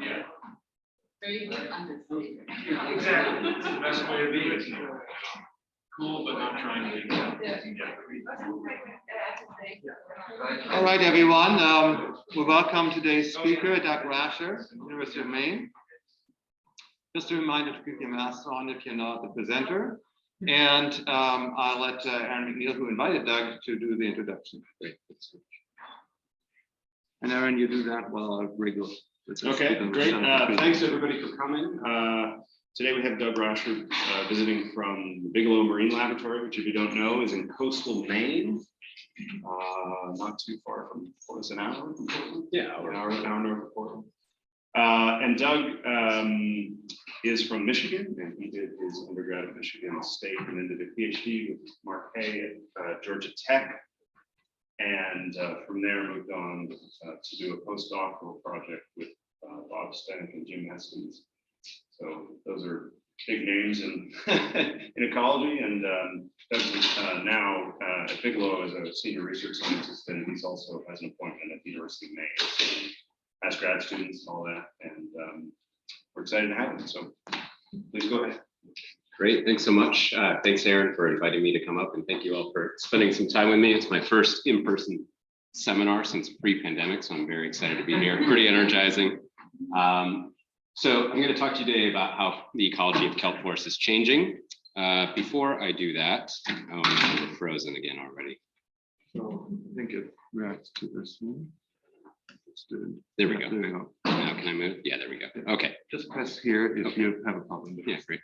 Yeah. Very good understatement. Exactly. It's the best way to be. It's cool, but not trying to be. All right, everyone. We welcome today's speaker, Doug Rasher, University of Maine. Just a reminder to keep your mask on if you're not the presenter. And I'll let Aaron McNeil, who invited Doug, to do the introduction. Great. And Aaron, you do that while I wriggle. Okay, great. Thanks everybody for coming. Today we have Doug Rasher visiting from the Bigelow Marine Laboratory, which if you don't know is in coastal Maine, not too far from Portland, an hour from Portland. Yeah, an hour north of Portland. And Doug is from Michigan, and he did his undergrad at Michigan State and then did a PhD with Mark Hay at Georgia Tech. And from there moved on to do a postdoctoral project with Bob Stenck and Jim Heskins. So those are big names in, in ecology. And Doug's now at Bigelow as a senior research scientist, and he's also has an appointment at the University of Maine. So as grad students and all that. And we're excited to have him. So please go ahead. Great, thanks so much. Thanks, Aaron, for inviting me to come up, and thank you all for spending some time with me. It's my first in-person seminar since pre-pandemic, so I'm very excited to be here. Pretty energizing. So I'm going to talk to you today about how the ecology of kelp forests is changing. Before I do that, oh, no, we're frozen again already. So I think it reacts to this one. There we go. Now can I move? Yeah, there we go. Okay. Just press here if you have a problem. Yeah, great.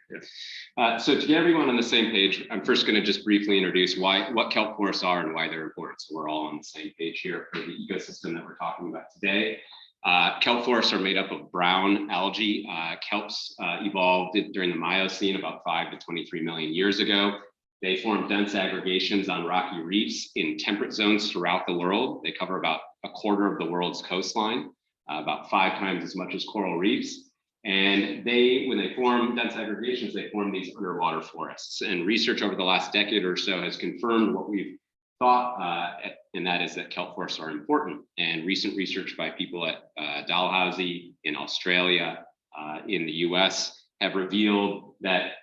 So to get everyone on the same page, I'm first going to just briefly introduce what kelp forests are and why they're important. So we're all on the same page here for the ecosystem that we're talking about today. Kelp forests are made up of brown algae. Kelps evolved during the Miocene about 5 to 23 million years ago. They form dense aggregations on rocky reefs in temperate zones throughout the world. They cover about a quarter of the world's coastline, about 5 times as much as coral reefs. And when they form dense aggregations, they form these underwater forests. And research over the last decade or so has confirmed what we've thought, and that is that kelp forests are important. And recent research by people at Dalhousie in Australia, in the US, have revealed that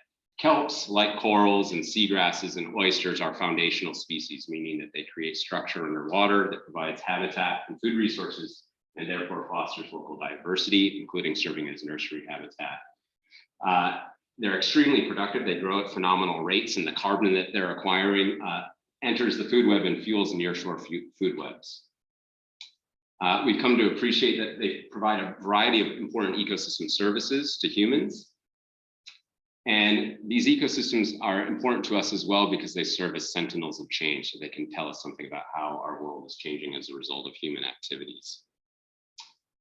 kelps, like corals and seagrasses and oysters, are foundational species, meaning that they create structure underwater that provides habitat and food resources, and therefore fosters local diversity, including serving as nursery habitat. They're extremely productive. They grow at phenomenal rates, and the carbon that they're acquiring enters the food web and fuels nearshore food webs. We've come to appreciate that they provide a variety of important ecosystem services to humans. And these ecosystems are important to us as well because they serve as sentinels of change, so they can tell us something about how our world is changing as a result of human activities.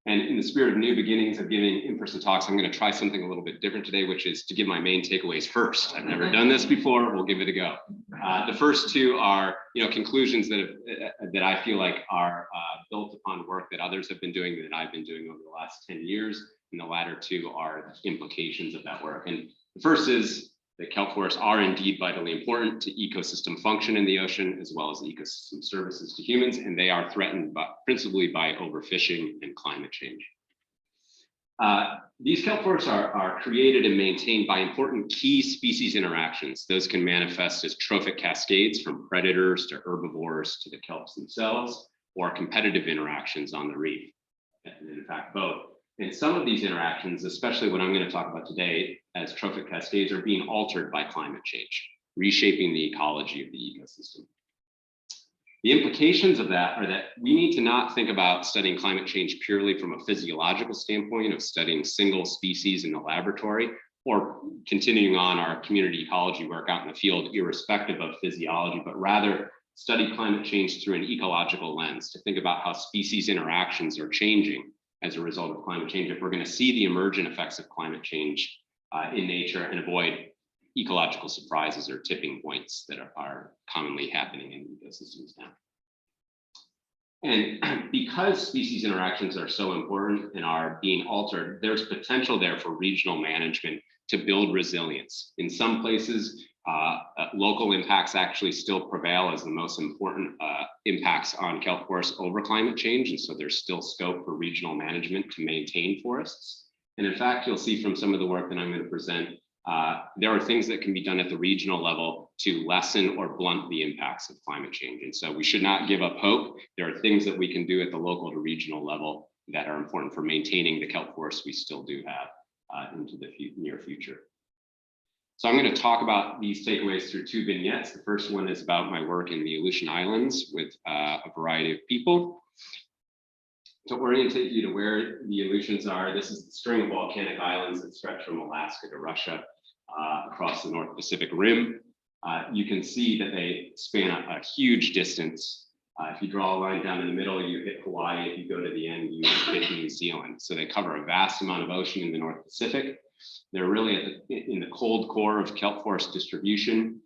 And in the spirit of new beginnings of giving in-person talks, I'm going to try something a little bit different today, which is to give my main takeaways first. I've never done this before. We'll give it a go. The first two are, conclusions that I feel like are built upon work that others have been doing, that I've been doing over the last 10 years. And the latter two are implications of that work. And the first is that kelp forests are indeed vitally important to ecosystem function in the ocean, as well as ecosystem services to humans, and they are threatened principally by overfishing and climate change. These kelp forests are created and maintained by important key species interactions. Those can manifest as trophic cascades from predators to herbivores to the kelps themselves, or competitive interactions on the reef, and in fact, both. And some of these interactions, especially what I'm going to talk about today as trophic cascades, are being altered by climate change, reshaping the ecology of the ecosystem. The implications of that are that we need to not think about studying climate change purely from a physiological standpoint of studying single species in the laboratory, or continuing on our community ecology work out in the field, irrespective of physiology, but rather study climate change through an ecological lens to think about how species interactions are changing as a result of climate change, if we're going to see the emergent effects of climate change in nature and avoid ecological surprises or tipping points that are commonly happening in ecosystems now. And because species interactions are so important and are being altered, there's potential there for regional management to build resilience. In some places, Local impacts actually still prevail as the most important impacts on kelp forests over climate change. And so there's still scope for regional management to maintain forests. And in fact, you'll see from some of the work that I'm going to present, there are things that can be done at the regional level to lessen or blunt the impacts of climate change. And so we should not give up hope. There are things that we can do at the local to regional level that are important for maintaining the kelp forests we still do have into the near future. So I'm going to talk about these takeaways through two vignettes. The first one is about my work in the Aleutian Islands with a variety of people. To orientate you to where the Aleutians are, this is the string of volcanic islands that stretch from Alaska to Russia across the North Pacific Rim. You can see that they span a huge distance. If you draw a line down in the middle, you hit Hawaii. If you go to the end, you hit New Zealand. So they cover a vast amount of ocean in the North Pacific. They're really in the cold core of kelp forest distribution,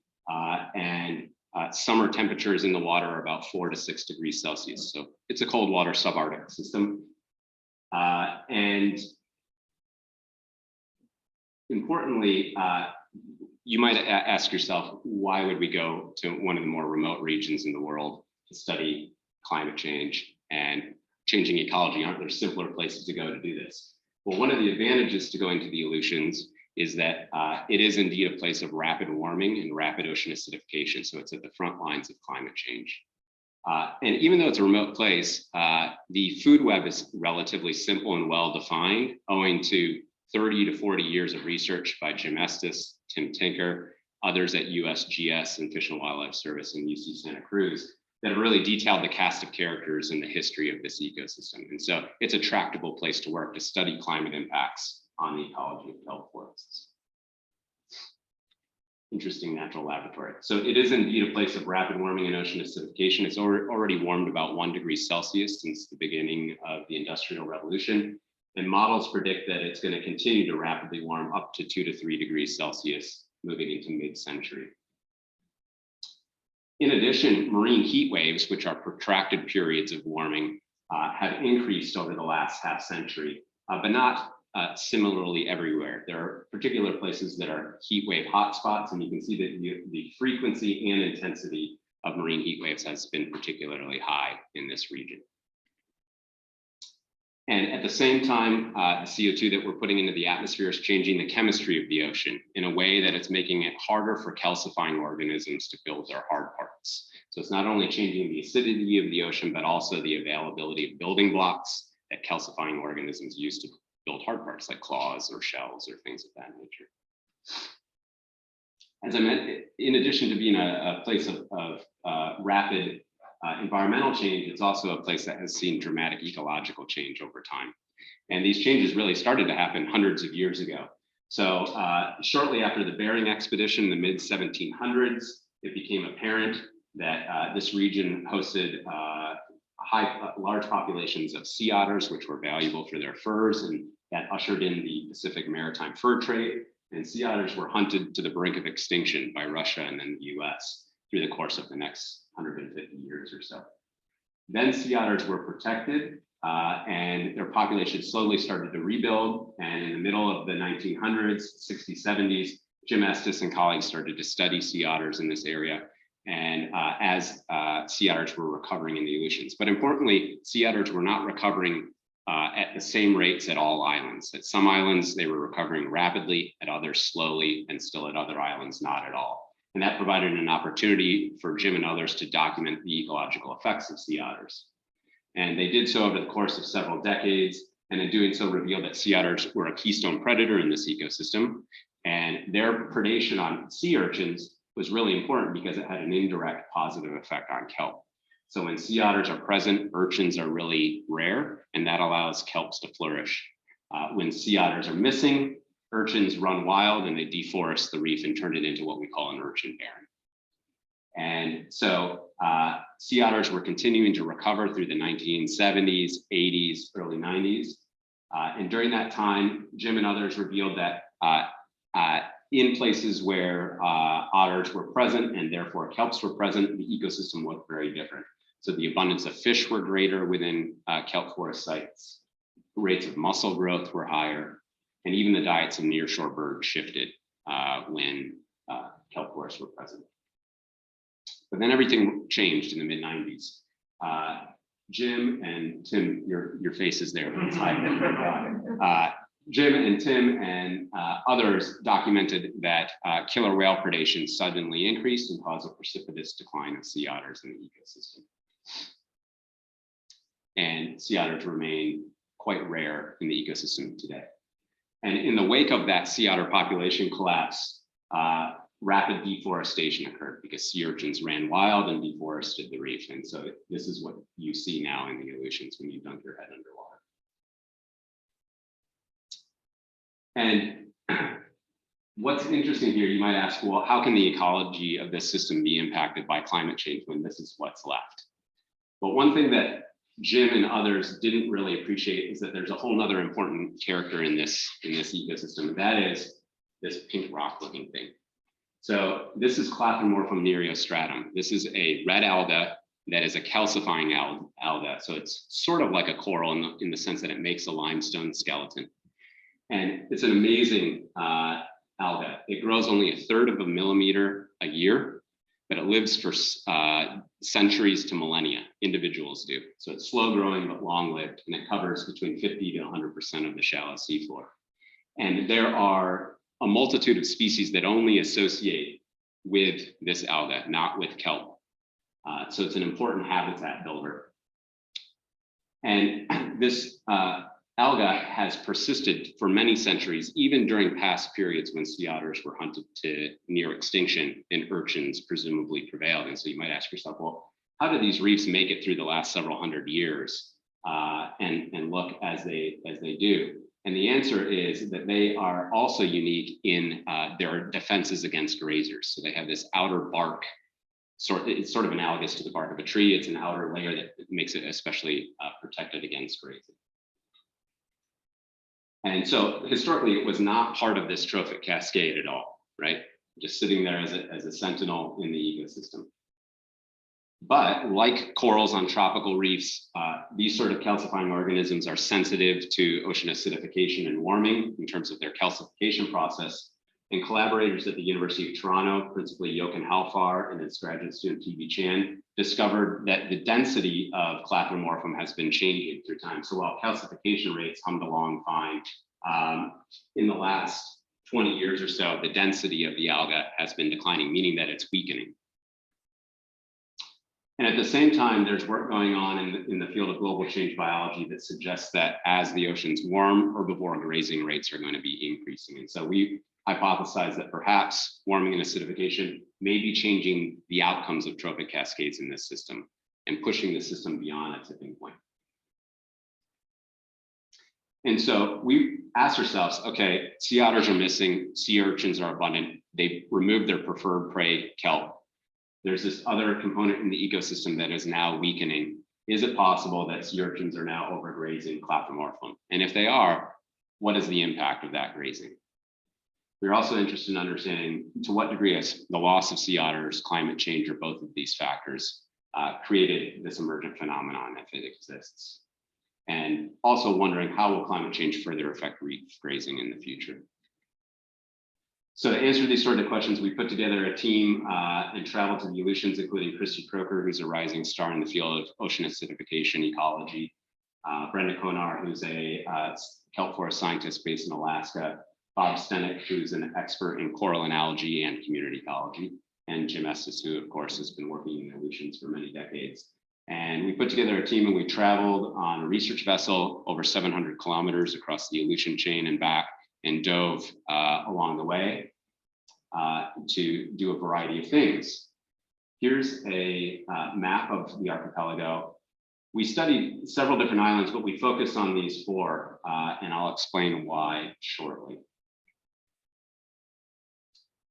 and summer temperatures in the water are about 4 to 6 degrees Celsius. So it's a cold water subarctic system. And importantly, you might ask yourself, why would we go to one of the more remote regions in the world to study climate change and changing ecology? Aren't there simpler places to go to do this? Well, one of the advantages to going to the Aleutians is that it is indeed a place of rapid warming and rapid ocean acidification. So it's at the front lines of climate change. And even though it's a remote place, the food web is relatively simple and well defined, owing to 30 to 40 years of research by Jim Estes, Tim Tinker, others at USGS and Fish and Wildlife Service and UC Santa Cruz, that have really detailed the cast of characters in the history of this ecosystem. And so it's a tractable place to work to study climate impacts on the ecology of kelp forests. Interesting natural laboratory. So it is indeed a place of rapid warming and ocean acidification. It's already warmed about 1 degree Celsius since the beginning of the Industrial Revolution. And models predict that it's going to continue to rapidly warm up to 2 to 3 degrees Celsius moving into mid-century. In addition, marine heat waves, which are protracted periods of warming, have increased over the last half century, but not similarly everywhere. There are particular places that are heat wave hotspots, and you can see that the frequency and intensity of marine heat waves has been particularly high in this region. And at the same time, the CO2 that we're putting into the atmosphere is changing the chemistry of the ocean in a way that it's making it harder for calcifying organisms to build their hard parts. So it's not only changing the acidity of the ocean, but also the availability of building blocks that calcifying organisms use to build hard parts like claws or shells or things of that nature. As I meant, in addition to being a place of rapid environmental change, it's also a place that has seen dramatic ecological change over time. And these changes really started to happen hundreds of years ago. So shortly after the Bering expedition in the mid-1700s, it became apparent that this region hosted large populations of sea otters, which were valuable for their furs, and that ushered in the Pacific maritime fur trade. And sea otters were hunted to the brink of extinction by Russia and then the US through the course of the next 150 years or so. Then sea otters were protected and their population slowly started to rebuild. And in the middle of the 1900s, 60s, 70s, Jim Estes and colleagues started to study sea otters in this area. And as sea otters were recovering in the Aleutians. But importantly, sea otters were not recovering at the same rates at all islands. At some islands, they were recovering rapidly, at others slowly, and still at other islands, not at all. And that provided an opportunity for Jim and others to document the ecological effects of sea otters. And they did so over the course of several decades, and in doing so revealed that sea otters were a keystone predator in this ecosystem, and their predation on sea urchins was really important because it had an indirect positive effect on kelp. So when sea otters are present, urchins are really rare, and that allows kelps to flourish. When sea otters are missing, urchins run wild and they deforest the reef and turn it into what we call an urchin barren. And so sea otters were continuing to recover through the 1970s, 80s, early 90s. And during that time, Jim and others revealed that in places where otters were present and therefore kelps were present, the ecosystem looked very different. So the abundance of fish were greater within kelp forest sites, rates of mussel growth were higher, and even the diets of nearshore birds shifted when kelp forests were present. But then everything changed in the mid-90s. Jim and Tim, your faces there. Jim and Tim and others documented that killer whale predation suddenly increased and caused a precipitous decline of sea otters in the ecosystem. And sea otters remain quite rare in the ecosystem today. And in the wake of that sea otter population collapse, rapid deforestation occurred because sea urchins ran wild and deforested the reef. And so this is what you see now in the Aleutians when you dunk your head underwater. And what's interesting here, you might ask, well, how can the ecology of this system be impacted by climate change when this is what's left? But one thing that Jim and others didn't really appreciate is that there's a whole nother important character in this ecosystem, and that is this pink rock looking thing. So this is Clathomorphum nereostratum. This is a red alga that is a calcifying alga. So it's sort of like a coral in the sense that it makes a limestone skeleton. And it's an amazing alga. It grows only 1/3 of a millimeter a year, but it lives for centuries to millennia. Individuals do. So it's slow growing but long lived, and it covers between 50 to 100% of the shallow seafloor. And there are a multitude of species that only associate with this alga, not with kelp. So it's an important habitat builder. And this alga has persisted for many centuries, even during past periods when sea otters were hunted to near extinction and urchins presumably prevailed. And so you might ask yourself, well, how do these reefs make it through the last several hundred years and look as they do? And the answer is that they are also unique in their defenses against grazers. So they have this outer bark, it's sort of analogous to the bark of a tree. It's an outer layer that makes it especially protected against grazing. And so historically, it was not part of this trophic cascade at all, right? Just sitting there as a sentinel in the ecosystem. But like corals on tropical reefs, these sort of calcifying organisms are sensitive to ocean acidification and warming in terms of their calcification process. And collaborators at the University of Toronto, principally Jochen Halfar and his graduate student T.B. Chan, discovered that the density of Clathomorphum has been changing through time. So while calcification rates hummed along fine, in the last 20 years or so, the density of the alga has been declining, meaning that it's weakening. And at the same time, there's work going on in the field of global change biology that suggests that as the oceans warm, herbivore grazing rates are going to be increasing. And so we hypothesize that perhaps warming and acidification may be changing the outcomes of trophic cascades in this system and pushing the system beyond a tipping point. And so we asked ourselves, okay, sea otters are missing, sea urchins are abundant, they've removed their preferred prey, kelp. There's this other component in the ecosystem that is now weakening. Is it possible that sea urchins are now overgrazing Clathomorphum? And if they are, what is the impact of that grazing? We're also interested in understanding to what degree has the loss of sea otters, climate change, or both of these factors created this emergent phenomenon if it exists. And also wondering how will climate change further affect reef grazing in the future? So to answer these sort of questions, we put together a team and traveled to the Aleutians, including Christy Croker, who's a rising star in the field of ocean acidification ecology, Brenda Konar, who's a kelp forest scientist based in Alaska, Bob Stenick, who's an expert in coral and algae and community ecology, and Jim Estes, who of course has been working in the Aleutians for many decades. And we put together a team and we traveled on a research vessel over 700 kilometers across the Aleutian chain and back, and dove along the way to do a variety of things. Here's a map of the archipelago. We studied several different islands, but we focused on these four, and I'll explain why shortly.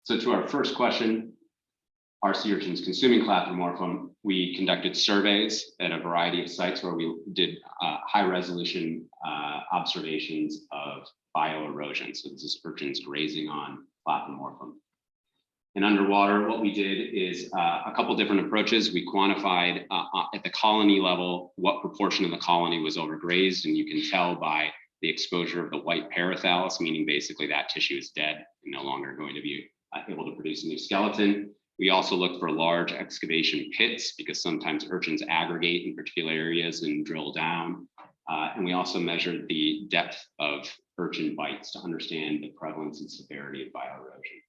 So to our first question, are sea urchins consuming Clathomorphum? We conducted surveys at a variety of sites where we did high resolution observations of bioerosion. So this is urchins grazing on Clathomorphum. And underwater, what we did is a couple different approaches. We quantified at the colony level what proportion of the colony was overgrazed, and you can tell by the exposure of the white parathallus, meaning basically that tissue is dead and no longer going to be able to produce a new skeleton. We also look for large excavation pits because sometimes urchins aggregate in particular areas and drill down. And we also measured the depth of urchin bites to understand the prevalence and severity of bioerosion.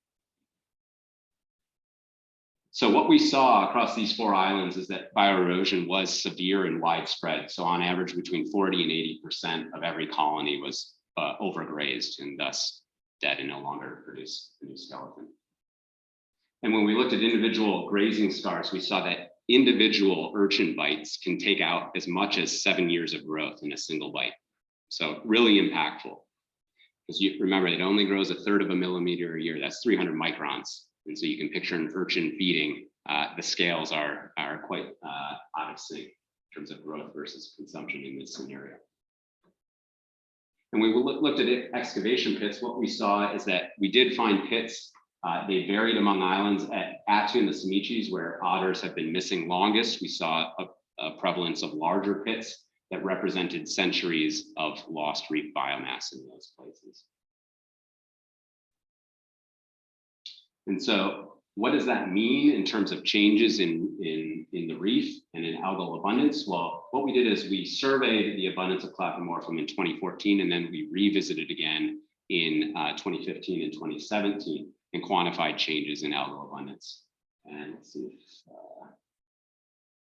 So what we saw across these 4 islands is that bioerosion was severe and widespread. So on average, between 40 and 80% of every colony was overgrazed and thus dead and no longer produce a new skeleton. And when we looked at individual grazing scars, we saw that individual urchin bites can take out as much as 7 years of growth in a single bite. So really impactful. Because you remember, it only grows 1/3 of a millimeter a year. That's 300 microns. And so you can picture an urchin feeding. The scales are quite out of sync in terms of growth versus consumption in this scenario. And when we looked at excavation pits, what we saw is that we did find pits. They varied among islands. At Attu and the Simichis, where otters have been missing longest, we saw a prevalence of larger pits that represented centuries of lost reef biomass in those places. And so what does that mean in terms of changes in the reef and in algal abundance? Well, what we did is we surveyed the abundance of Clathomorphum in 2014, and then we revisited again in 2015 and 2017 and quantified changes in algal abundance. And let's see if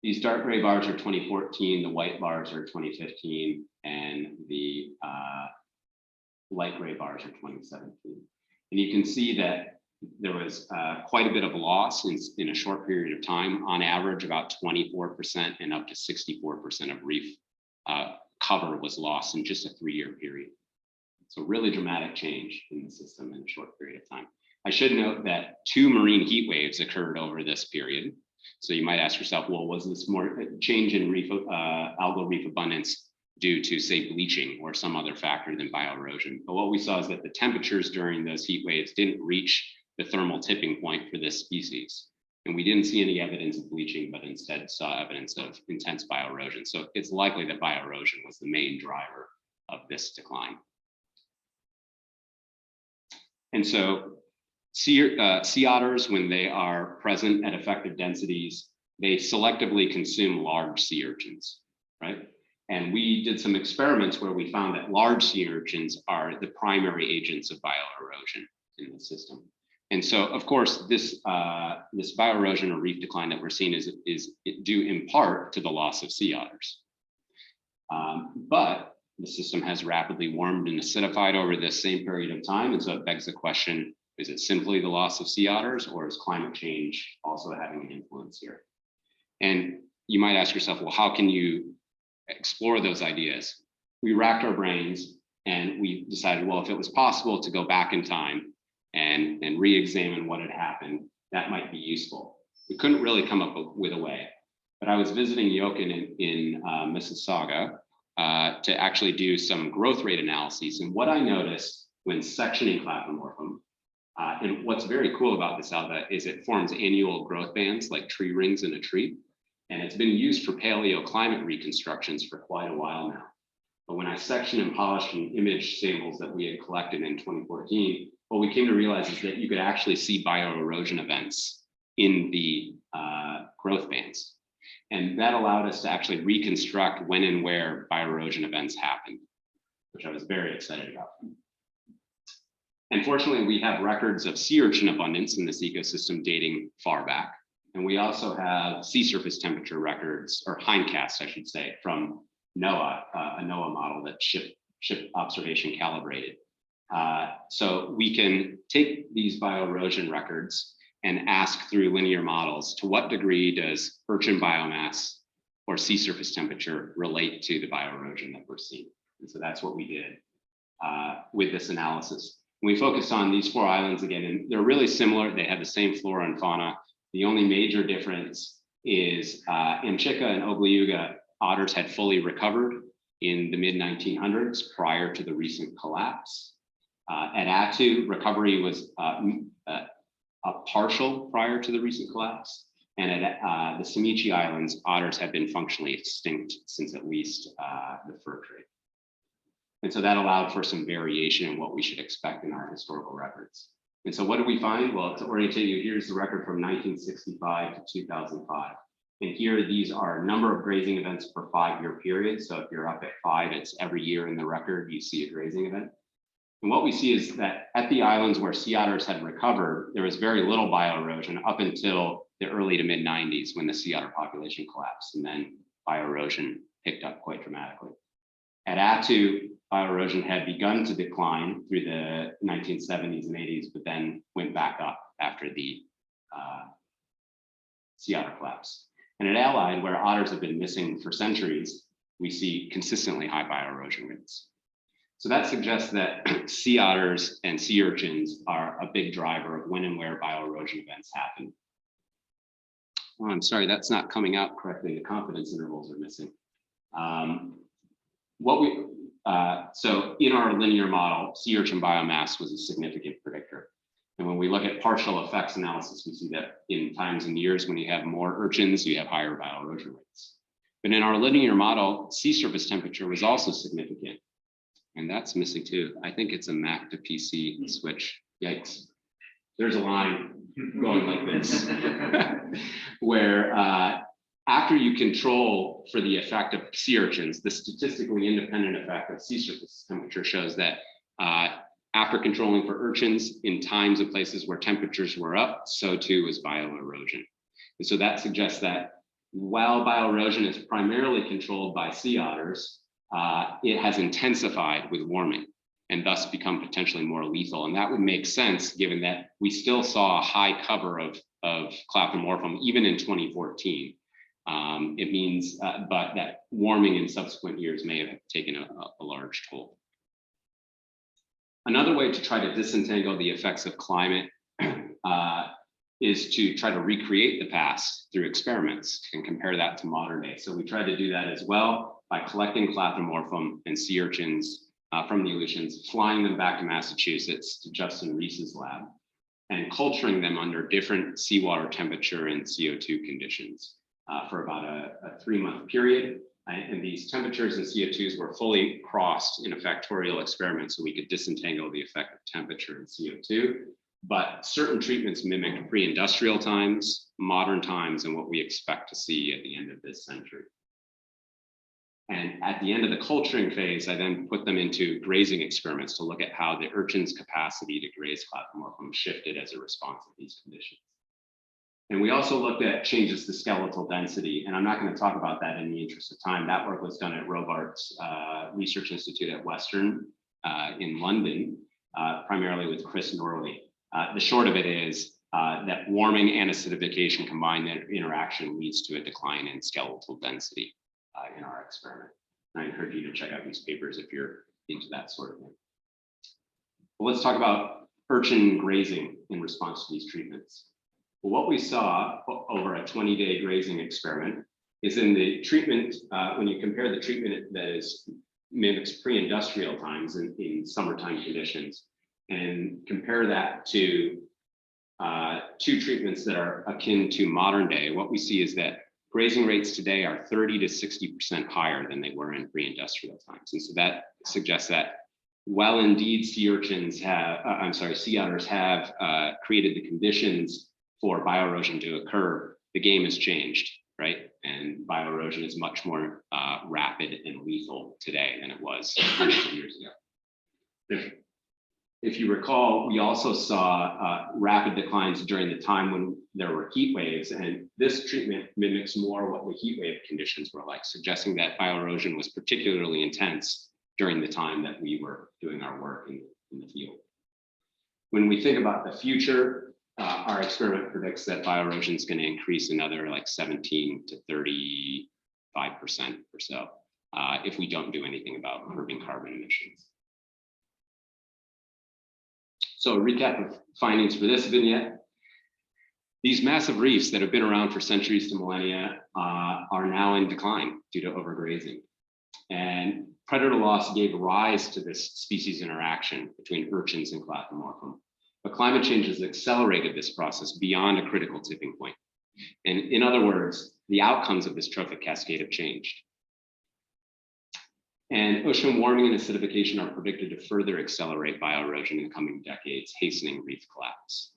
these dark gray bars are 2014, the white bars are 2015, and the light gray bars are 2017. And you can see that there was quite a bit of loss in a short period of time, on average about 24% and up to 64% of reef cover was lost in just a 3-year period. So really dramatic change in the system in a short period of time. I should note that 2 marine heat waves occurred over this period. So you might ask yourself, well, was this more change in reef, algal reef abundance due to, say, bleaching or some other factor than bioerosion? But what we saw is that the temperatures during those heat waves didn't reach the thermal tipping point for this species. And we didn't see any evidence of bleaching, but instead saw evidence of intense bioerosion. So it's likely that bioerosion was the main driver of this decline. And so sea otters, when they are present at effective densities, they selectively consume large sea urchins, right? And we did some experiments where we found that large sea urchins are the primary agents of bioerosion in the system. And so, of course, this bioerosion or reef decline that we're seeing is due in part to the loss of sea otters. But the system has rapidly warmed and acidified over this same period of time. And so it begs the question, is it simply the loss of sea otters, or is climate change also having an influence here? And you might ask yourself, well, how can you explore those ideas? We racked our brains and we decided, well, if it was possible to go back in time and re-examine what had happened, that might be useful. We couldn't really come up with a way. But I was visiting Yokin in Mississauga to actually do some growth rate analyses. And what I noticed when sectioning Clathomorphum, and what's very cool about this alga is it forms annual growth bands like tree rings in a tree. And it's been used for paleoclimate reconstructions for quite a while now. But when I sectioned and polished and imaged samples that we had collected in 2014, what we came to realize is that you could actually see bioerosion events in the growth bands. And that allowed us to actually reconstruct when and where bioerosion events happened, which I was very excited about. And fortunately, we have records of sea urchin abundance in this ecosystem dating far back. And we also have sea surface temperature records, or hindcasts, I should say, from NOAA, a NOAA model that ship observation calibrated. So we can take these bioerosion records and ask through linear models, to what degree does urchin biomass or sea surface temperature relate to the bioerosion that we're seeing? And so that's what we did with this analysis. We focused on these 4 islands again, and they're really similar. They have the same flora and fauna. The only major difference is in Chika and Ogliuga, otters had fully recovered in the mid-1900s prior to the recent collapse. At Attu, recovery was a partial prior to the recent collapse. And at the Simichi Islands, otters have been functionally extinct since at least the fur trade. And so that allowed for some variation in what we should expect in our historical records. And so what do we find? Well, to orientate you, here's the record from 1965 to 2005. And here, these are number of grazing events per 5-year period. So if you're up at 5, it's every year in the record, you see a grazing event. And what we see is that at the islands where sea otters had recovered, there was very little bioerosion up until the early to mid 90s when the sea otter population collapsed, and then bioerosion picked up quite dramatically. At Attu, bioerosion had begun to decline through the 1970s and 80s, but then went back up after the sea otter collapse. And at Allied, where otters have been missing for centuries, we see consistently high bioerosion rates. So that suggests that sea otters and sea urchins are a big driver of when and where bioerosion events happen. Oh, I'm sorry, that's not coming out correctly. The confidence intervals are missing. So in our linear model, sea urchin biomass was a significant predictor. And when we look at partial effects analysis, we see that in times and years when you have more urchins, you have higher bioerosion rates. But in our linear model, sea surface temperature was also significant. And that's missing too. I think it's a Mac to PC switch. Yikes. There's a line going like this, where after you control for the effect of sea urchins, the statistically independent effect of sea surface temperature shows that after controlling for urchins in times and places where temperatures were up, so too is bioerosion. And so that suggests that while bioerosion is primarily controlled by sea otters, it has intensified with warming and thus become potentially more lethal. And that would make sense given that we still saw a high cover of Claptomorphum even in 2014. It means, but that warming in subsequent years may have taken a large toll. Another way to try to disentangle the effects of climate is to try to recreate the past through experiments and compare that to modern day. So we tried to do that as well by collecting Claptomorphum and sea urchins from the Aleutians, flying them back to Massachusetts to Justin Reese's lab, and culturing them under different seawater temperature and CO2 conditions for about a 3-month period. And these temperatures and CO2s were fully crossed in a factorial experiment so we could disentangle the effect of temperature and CO2. But certain treatments mimicked pre-industrial times, modern times, and what we expect to see at the end of this century. And at the end of the culturing phase, I then put them into grazing experiments to look at how the urchin's capacity to graze Claptomorphum shifted as a response to these conditions. And we also looked at changes to skeletal density, and I'm not going to talk about that in the interest of time. That work was done at Robarts Research Institute at Western in London, primarily with Chris Norley. The short of it is that warming and acidification combined interaction leads to a decline in skeletal density in our experiment. And I encourage you to check out these papers if you're into that sort of thing. Well, let's talk about urchin grazing in response to these treatments. Well, what we saw over a 20-day grazing experiment is in the treatment, when you compare the treatment that mimics pre-industrial times in summertime conditions, and compare that to 2 treatments that are akin to modern day, what we see is that grazing rates today are 30 to 60% higher than they were in pre-industrial times. And so that suggests that while indeed sea otters have created the conditions for bioerosion to occur, the game has changed, right? And bioerosion is much more rapid and lethal today than it was 100 years ago. If you recall, we also saw rapid declines during the time when there were heat waves, and this treatment mimics more what the heat wave conditions were like, suggesting that bioerosion was particularly intense during the time that we were doing our work in the field. When we think about the future, our experiment predicts that bioerosion is going to increase another like 17 to 35% or so if we don't do anything about curbing carbon emissions. So a recap of findings for this vignette. These massive reefs that have been around for centuries to millennia are now in decline due to overgrazing. And predator loss gave rise to this species interaction between urchins and Claptomorphum. But climate change has accelerated this process beyond a critical tipping point. And in other words, the outcomes of this trophic cascade have changed. And ocean warming and acidification are predicted to further accelerate bioerosion in the coming decades, hastening reef collapse.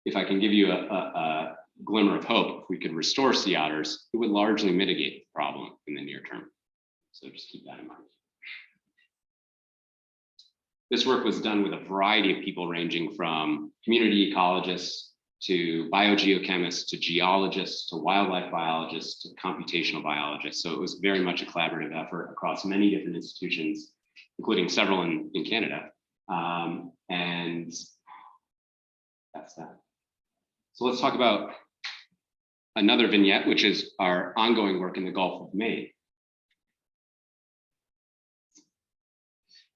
If I can give you a glimmer of hope, if we could restore sea otters, it would largely mitigate the problem in the near term. So just keep that in mind. This work was done with a variety of people ranging from community ecologists to biogeochemists, to geologists, to wildlife biologists, to computational biologists. So it was very much a collaborative effort across many different institutions, including several in Canada. And that's that. So let's talk about another vignette, which is our ongoing work in the Gulf of Maine.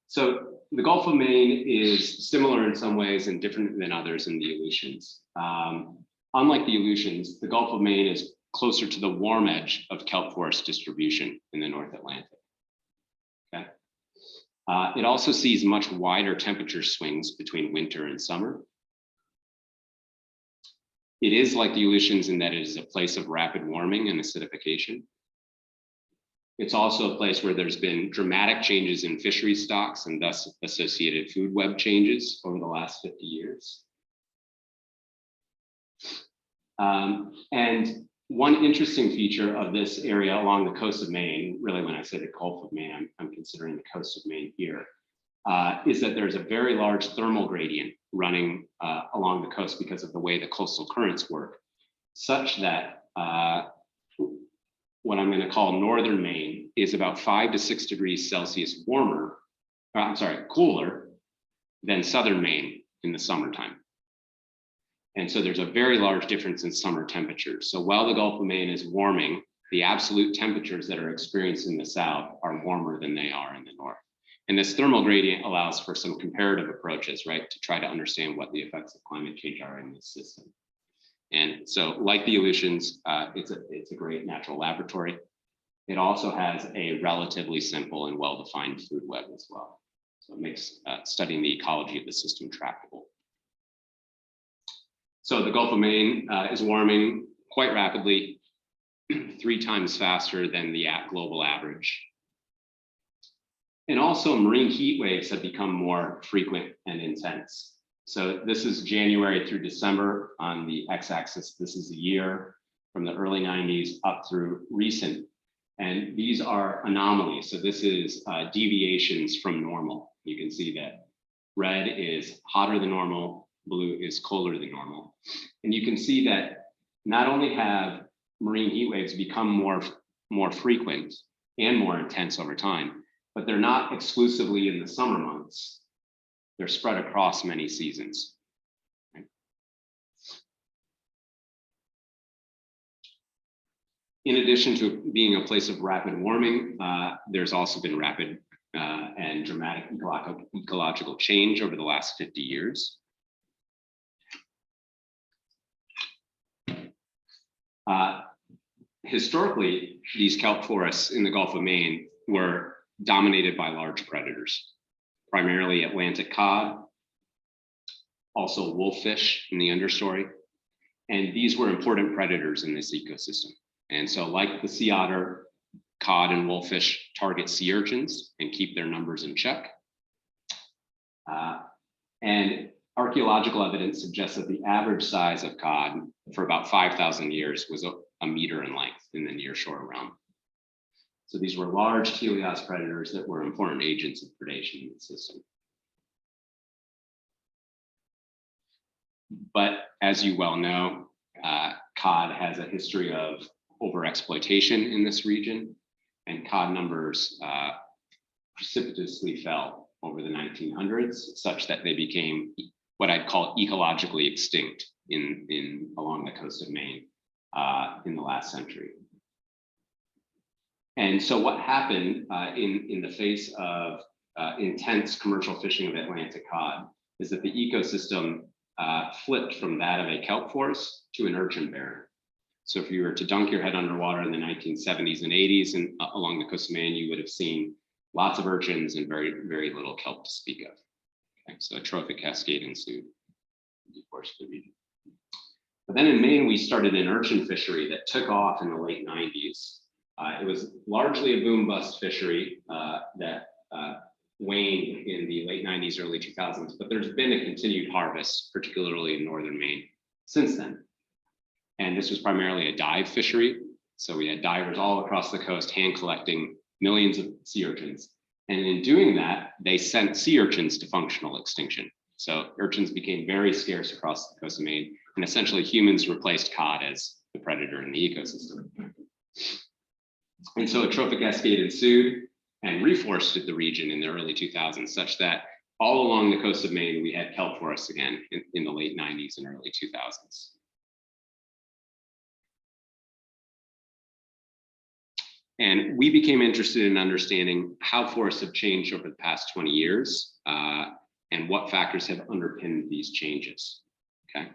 So the Gulf of Maine is similar in some ways and different than others in the Aleutians. Unlike the Aleutians, the Gulf of Maine is closer to the warm edge of kelp forest distribution in the North Atlantic. Okay. It also sees much wider temperature swings between winter and summer. It is like the Aleutians in that it is a place of rapid warming and acidification. It's also a place where there's been dramatic changes in fishery stocks and thus associated food web changes over the last 50 years. And one interesting feature of this area along the coast of Maine, really when I say the Gulf of Maine, I'm considering the coast of Maine here, is that there's a very large thermal gradient running along the coast because of the way the coastal currents work, such that what I'm going to call northern Maine is about 5 to 6 degrees Celsius cooler than southern Maine in the summertime. And so there's a very large difference in summer temperatures. So while the Gulf of Maine is warming, the absolute temperatures that are experienced in the south are warmer than they are in the north. And this thermal gradient allows for some comparative approaches, right, to try to understand what the effects of climate change are in this system. And so like the Aleutians, it's a great natural laboratory. It also has a relatively simple and well-defined food web as well. So it makes studying the ecology of the system tractable. So the Gulf of Maine is warming quite rapidly, 3 times faster than the global average. And also marine heat waves have become more frequent and intense. So this is January through December on the x-axis. This is the year from the early 90s up through recent. And these are anomalies. So this is deviations from normal. You can see that red is hotter than normal, blue is colder than normal. And you can see that not only have marine heat waves become more frequent and more intense over time, but they're not exclusively in the summer months. They're spread across many seasons. Right? In addition to being a place of rapid warming, there's also been rapid and dramatic ecological change over the last 50 years. Historically, these kelp forests in the Gulf of Maine were dominated by large predators, primarily Atlantic cod, also wolffish in the understory. And these were important predators in this ecosystem. And so like the sea otter, cod and wolffish target sea urchins and keep their numbers in check. And archaeological evidence suggests that the average size of cod for about 5,000 years was a meter in length in the nearshore realm. So these were large teleost predators that were important agents of predation in the system. But as you well know, cod has a history of overexploitation in this region, and cod numbers precipitously fell over the 1900s, such that they became what I'd call ecologically extinct along the coast of Maine in the last century. And so what happened in the face of intense commercial fishing of Atlantic cod is that the ecosystem flipped from that of a kelp forest to an urchin barren. So if you were to dunk your head underwater in the 1970s and 80s and along the coast of Maine, you would have seen lots of urchins and very, very little kelp to speak of. Okay, so a trophic cascade ensued in the course of the region. But then in Maine, we started an urchin fishery that took off in the late 90s. It was largely a boom bust fishery that waned in the late 90s, early 2000s, but there's been a continued harvest, particularly in northern Maine, since then. And this was primarily a dive fishery. So we had divers all across the coast hand collecting millions of sea urchins. And in doing that, they sent sea urchins to functional extinction. So urchins became very scarce across the coast of Maine, and essentially humans replaced cod as the predator in the ecosystem. And so a trophic cascade ensued and reforested the region in the early 2000s, such that all along the coast of Maine, we had kelp forests again in the late 90s and early 2000s. And we became interested in understanding how forests have changed over the past 20 years and what factors have underpinned these changes, okay?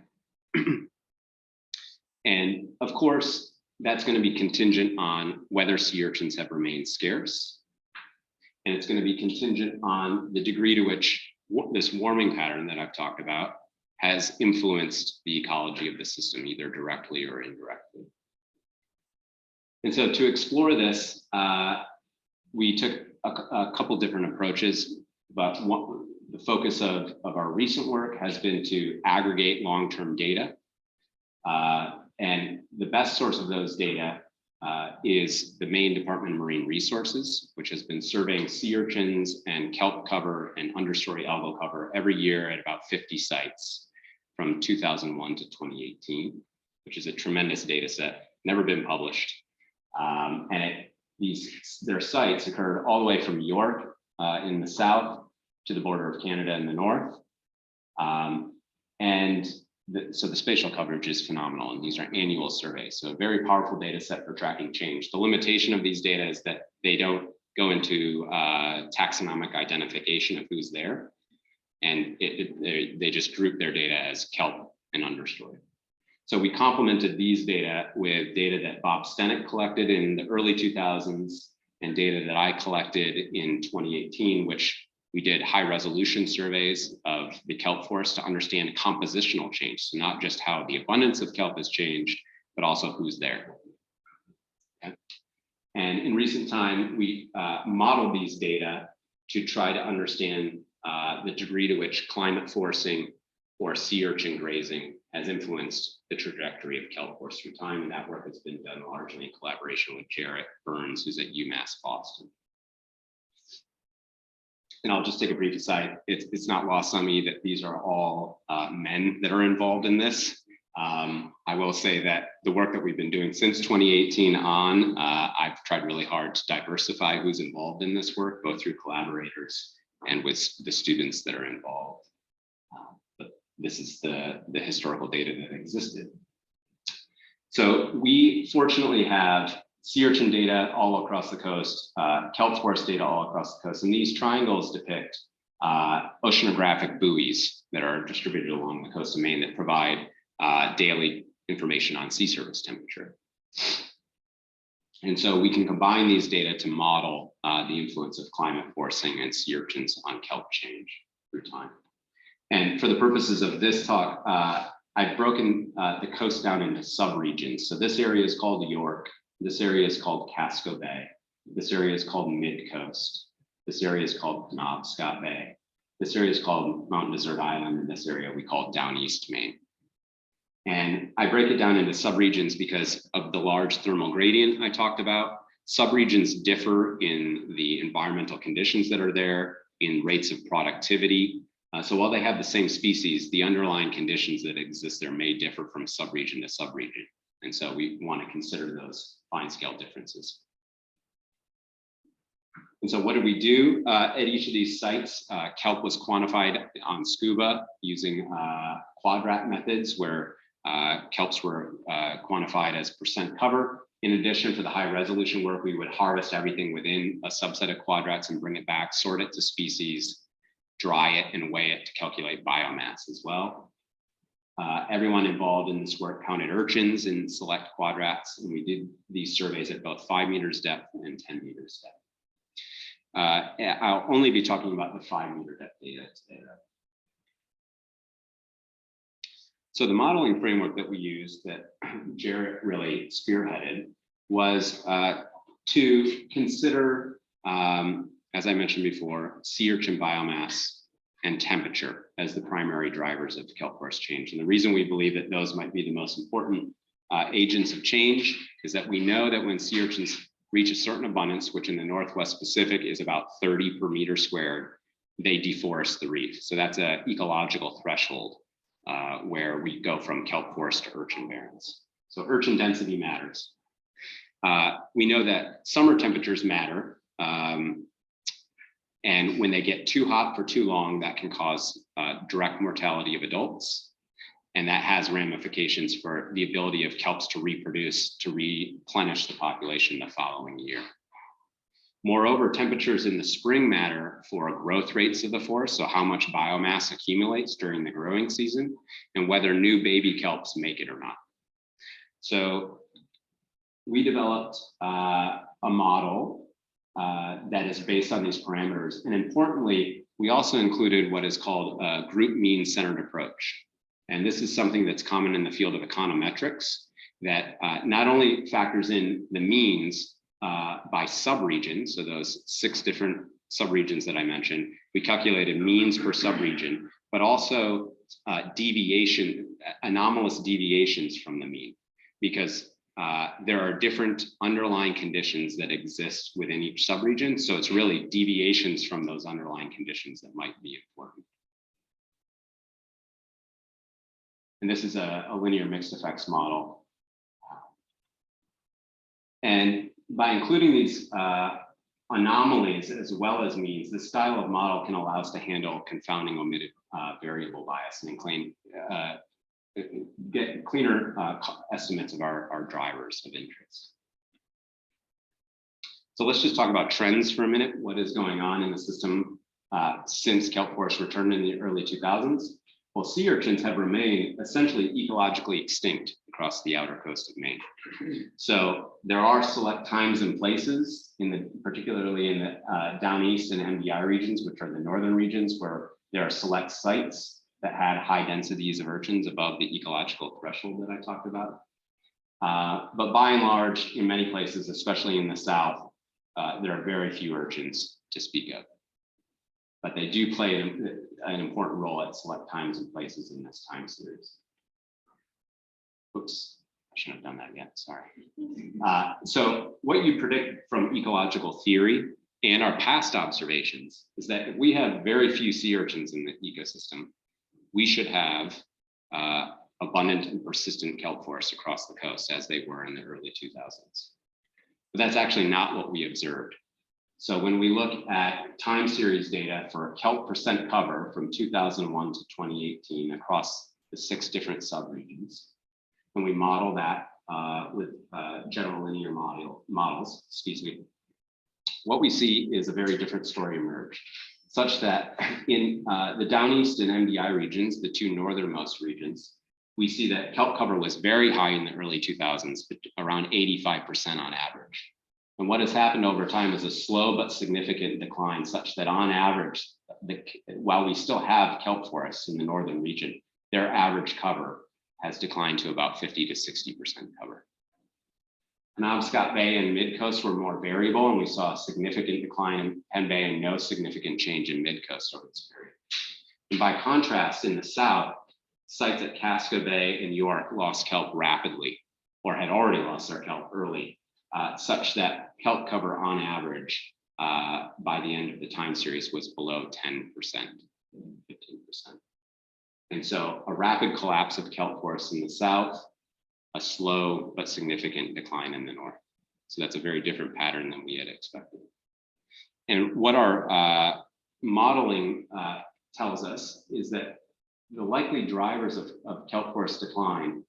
And of course, that's going to be contingent on whether sea urchins have remained scarce. And it's going to be contingent on the degree to which this warming pattern that I've talked about has influenced the ecology of the system, either directly or indirectly. And so to explore this, we took a couple different approaches, but the focus of our recent work has been to aggregate long-term data. And the best source of those data is the Maine Department of Marine Resources, which has been surveying sea urchins and kelp cover and understory algal cover every year at about 50 sites from 2001 to 2018, which is a tremendous data set, never been published. And their sites occurred all the way from York in the south to the border of Canada in the north. So the spatial coverage is phenomenal, and these are annual surveys. So a very powerful data set for tracking change. The limitation of these data is that they don't go into taxonomic identification of who's there. And they just group their data as kelp and understory. So we complemented these data with data that Bob Stenick collected in the early 2000s and data that I collected in 2018, which we did high resolution surveys of the kelp forest to understand compositional change. So not just how the abundance of kelp has changed, but also who's there. Okay. And in recent time, we modeled these data to try to understand the degree to which climate forcing or sea urchin grazing has influenced the trajectory of kelp forests through time. And that work has been done largely in collaboration with Jarrett Burns, who's at UMass Boston. And I'll just take a brief aside. It's not lost on me that these are all men that are involved in this. I will say that the work that we've been doing since 2018 on, I've tried really hard to diversify who's involved in this work, both through collaborators and with the students that are involved. But this is the historical data that existed. So we fortunately have sea urchin data all across the coast, kelp forest data all across the coast, and these triangles depict oceanographic buoys that are distributed along the coast of Maine that provide daily information on sea surface temperature. And so we can combine these data to model the influence of climate forcing and sea urchins on kelp change through time. And for the purposes of this talk, I've broken the coast down into subregions. So this area is called York. This area is called Casco Bay. This area is called Mid-Coast. This area is called Penobscot Bay. This area is called Mountain Desert Island, and this area we call Down East Maine. And I break it down into subregions because of the large thermal gradient I talked about. Subregions differ in the environmental conditions that are there, in rates of productivity. So while they have the same species, the underlying conditions that exist there may differ from subregion to subregion. And so we want to consider those fine scale differences. And so what did we do at each of these sites? Kelp was quantified on scuba using quadrat methods where kelps were quantified as percent cover. In addition to the high resolution work, we would harvest everything within a subset of quadrats and bring it back, sort it to species, dry it and weigh it to calculate biomass as well. Everyone involved in this work counted urchins in select quadrats, and we did these surveys at both 5 meters depth and 10 meters depth. I'll only be talking about the 5 meter depth data today. So the modeling framework that we used that Jarrett really spearheaded was to consider, as I mentioned before, sea urchin biomass and temperature as the primary drivers of kelp forest change. And the reason we believe that those might be the most important agents of change is that we know that when sea urchins reach a certain abundance, which in the Northwest Pacific is about 30 per meter squared, they deforest the reef. So that's an ecological threshold where we go from kelp forest to urchin barrens. So urchin density matters. We know that summer temperatures matter. And when they get too hot for too long, that can cause direct mortality of adults. And that has ramifications for the ability of kelps to reproduce, to replenish the population the following year. Moreover, temperatures in the spring matter for growth rates of the forest, so how much biomass accumulates during the growing season, and whether new baby kelps make it or not. So we developed a model that is based on these parameters. And importantly, we also included what is called a group mean centered approach. And this is something that's common in the field of econometrics that not only factors in the means by subregion, so those 6 different subregions that I mentioned, we calculated means per subregion, but also anomalous deviations from the mean, because there are different underlying conditions that exist within each subregion. So it's really deviations from those underlying conditions that might be important. And this is a linear mixed effects model. And by including these anomalies as well as means, this style of model can allow us to handle confounding omitted variable bias and get cleaner estimates of our drivers of interest. So let's just talk about trends for a minute. What is going on in the system since kelp forests returned in the early 2000s? Well, sea urchins have remained essentially ecologically extinct across the outer coast of Maine. So there are select times and places, particularly in the down east and MDI regions, which are the northern regions, where there are select sites that had high densities of urchins above the ecological threshold that I talked about. But by and large, in many places, especially in the south, there are very few urchins to speak of. But they do play an important role at select times and places in this time series. Oops, I shouldn't have done that yet, sorry. So what you predict from ecological theory and our past observations is that if we have very few sea urchins in the ecosystem, we should have abundant and persistent kelp forests across the coast as they were in the early 2000s. But that's actually not what we observed. So when we look at time series data for kelp percent cover from 2001 to 2018 across the 6 different subregions, and we model that with general linear models, what we see is a very different story emerge, such that in the down east and MDI regions, the 2 northernmost regions, we see that kelp cover was very high in the early 2000s, but around 85% on average. And what has happened over time is a slow but significant decline, such that on average, while we still have kelp forests in the northern region, their average cover has declined to about 50 to 60% cover. Penobscot Bay and Mid-Coast were more variable, and we saw a significant decline in Penn Bay and no significant change in Mid-Coast over this period. And by contrast, in the south, sites at Casco Bay and York lost kelp rapidly, or had already lost their kelp early, such that kelp cover on average by the end of the time series was below 10%, 15%. And so a rapid collapse of kelp forests in the south, a slow but significant decline in the north. So that's a very different pattern than we had expected. And what our modeling tells us is that the likely drivers of kelp forest decline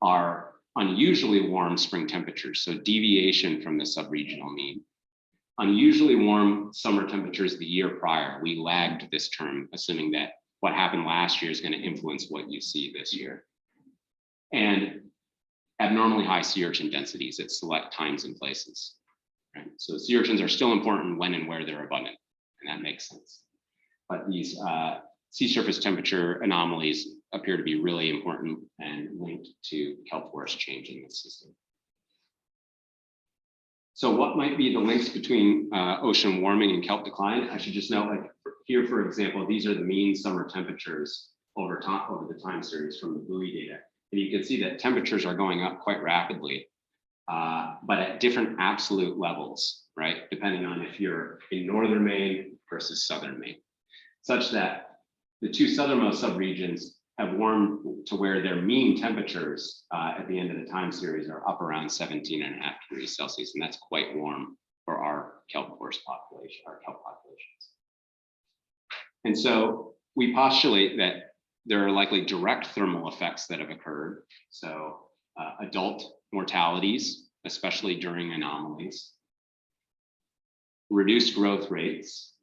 are unusually warm spring temperatures, so deviation from the subregional mean. Unusually warm summer temperatures the year prior. We lagged this term, assuming that what happened last year is going to influence what you see this year. And abnormally high sea urchin densities at select times and places. Right? So sea urchins are still important when and where they're abundant, and that makes sense. But these sea surface temperature anomalies appear to be really important and linked to kelp forest change in this system. So what might be the links between ocean warming and kelp decline? I should just note, like here, for example, these are the mean summer temperatures over the time series from the buoy data. And you can see that temperatures are going up quite rapidly, but at different absolute levels, right? Depending on if you're in northern Maine versus southern Maine, such that the two southernmost subregions have warmed to where their mean temperatures at the end of the time series are up around 17.5 degrees Celsius. And that's quite warm for our kelp forest population, our kelp populations. And so we postulate that there are likely direct thermal effects that have occurred. So adult mortalities, especially during anomalies, reduced growth rates,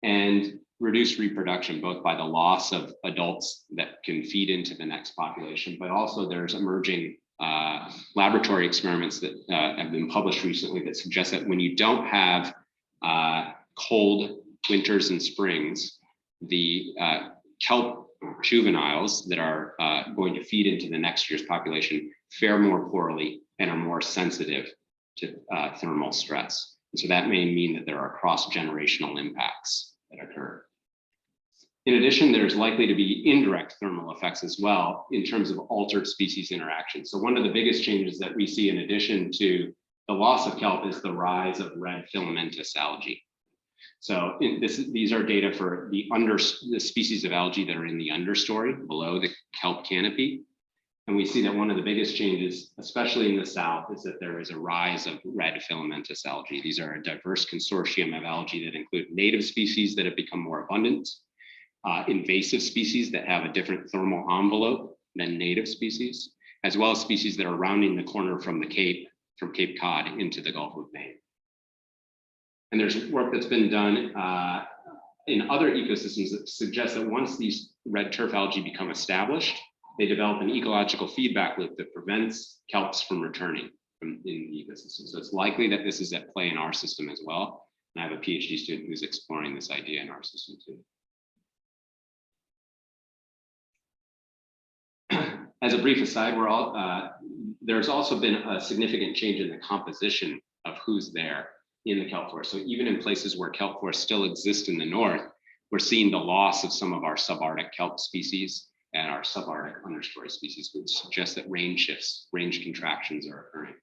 and reduced reproduction, both by the loss of adults that can feed into the next population, but also there's emerging laboratory experiments that have been published recently that suggest that when you don't have cold winters and springs, the kelp juveniles that are going to feed into the next year's population fare more poorly and are more sensitive to thermal stress. And so that may mean that there are cross-generational impacts that occur. In addition, there's likely to be indirect thermal effects as well in terms of altered species interaction. So one of the biggest changes that we see in addition to the loss of kelp is the rise of red filamentous algae. So these are data for the species of algae that are in the understory below the kelp canopy. And we see that one of the biggest changes, especially in the south, is that there is a rise of red filamentous algae. These are a diverse consortium of algae that include native species that have become more abundant, invasive species that have a different thermal envelope than native species, as well as species that are rounding the corner from the Cape, from Cape Cod into the Gulf of Maine. And there's work that's been done in other ecosystems that suggests that once these red turf algae become established, they develop an ecological feedback loop that prevents kelps from returning in the ecosystem. So it's likely that this is at play in our system as well. And I have a PhD student who's exploring this idea in our system too. As a brief aside, there's also been a significant change in the composition of who's there in the kelp forest. So even in places where kelp forests still exist in the north, we're seeing the loss of some of our subarctic kelp species and our subarctic understory species, which suggests that range contractions are occurring.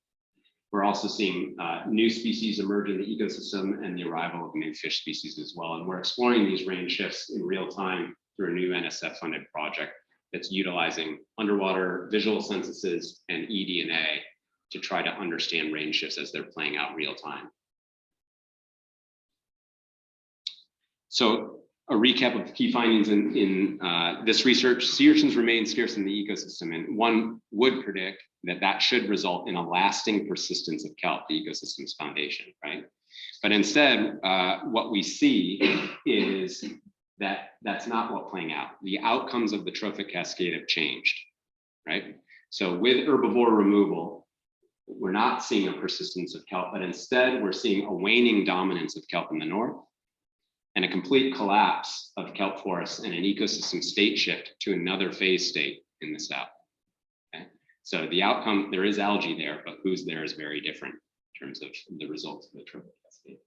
We're also seeing new species emerge in the ecosystem and the arrival of new fish species as well. And we're exploring these range shifts in real time through a new NSF-funded project that's utilizing underwater visual censuses and eDNA to try to understand range shifts as they're playing out real time. So a recap of the key findings in this research: sea urchins remain scarce in the ecosystem, and one would predict that that should result in a lasting persistence of kelp, the ecosystem's foundation, right? But instead, what we see is that that's not what's playing out. The outcomes of the trophic cascade have changed, right? So with herbivore removal, we're not seeing a persistence of kelp, but instead we're seeing a waning dominance of kelp in the north and a complete collapse of kelp forests and an ecosystem state shift to another phase state in the south. Okay? So the outcome, there is algae there, but who's there is very different in terms of the results of the trophic cascade.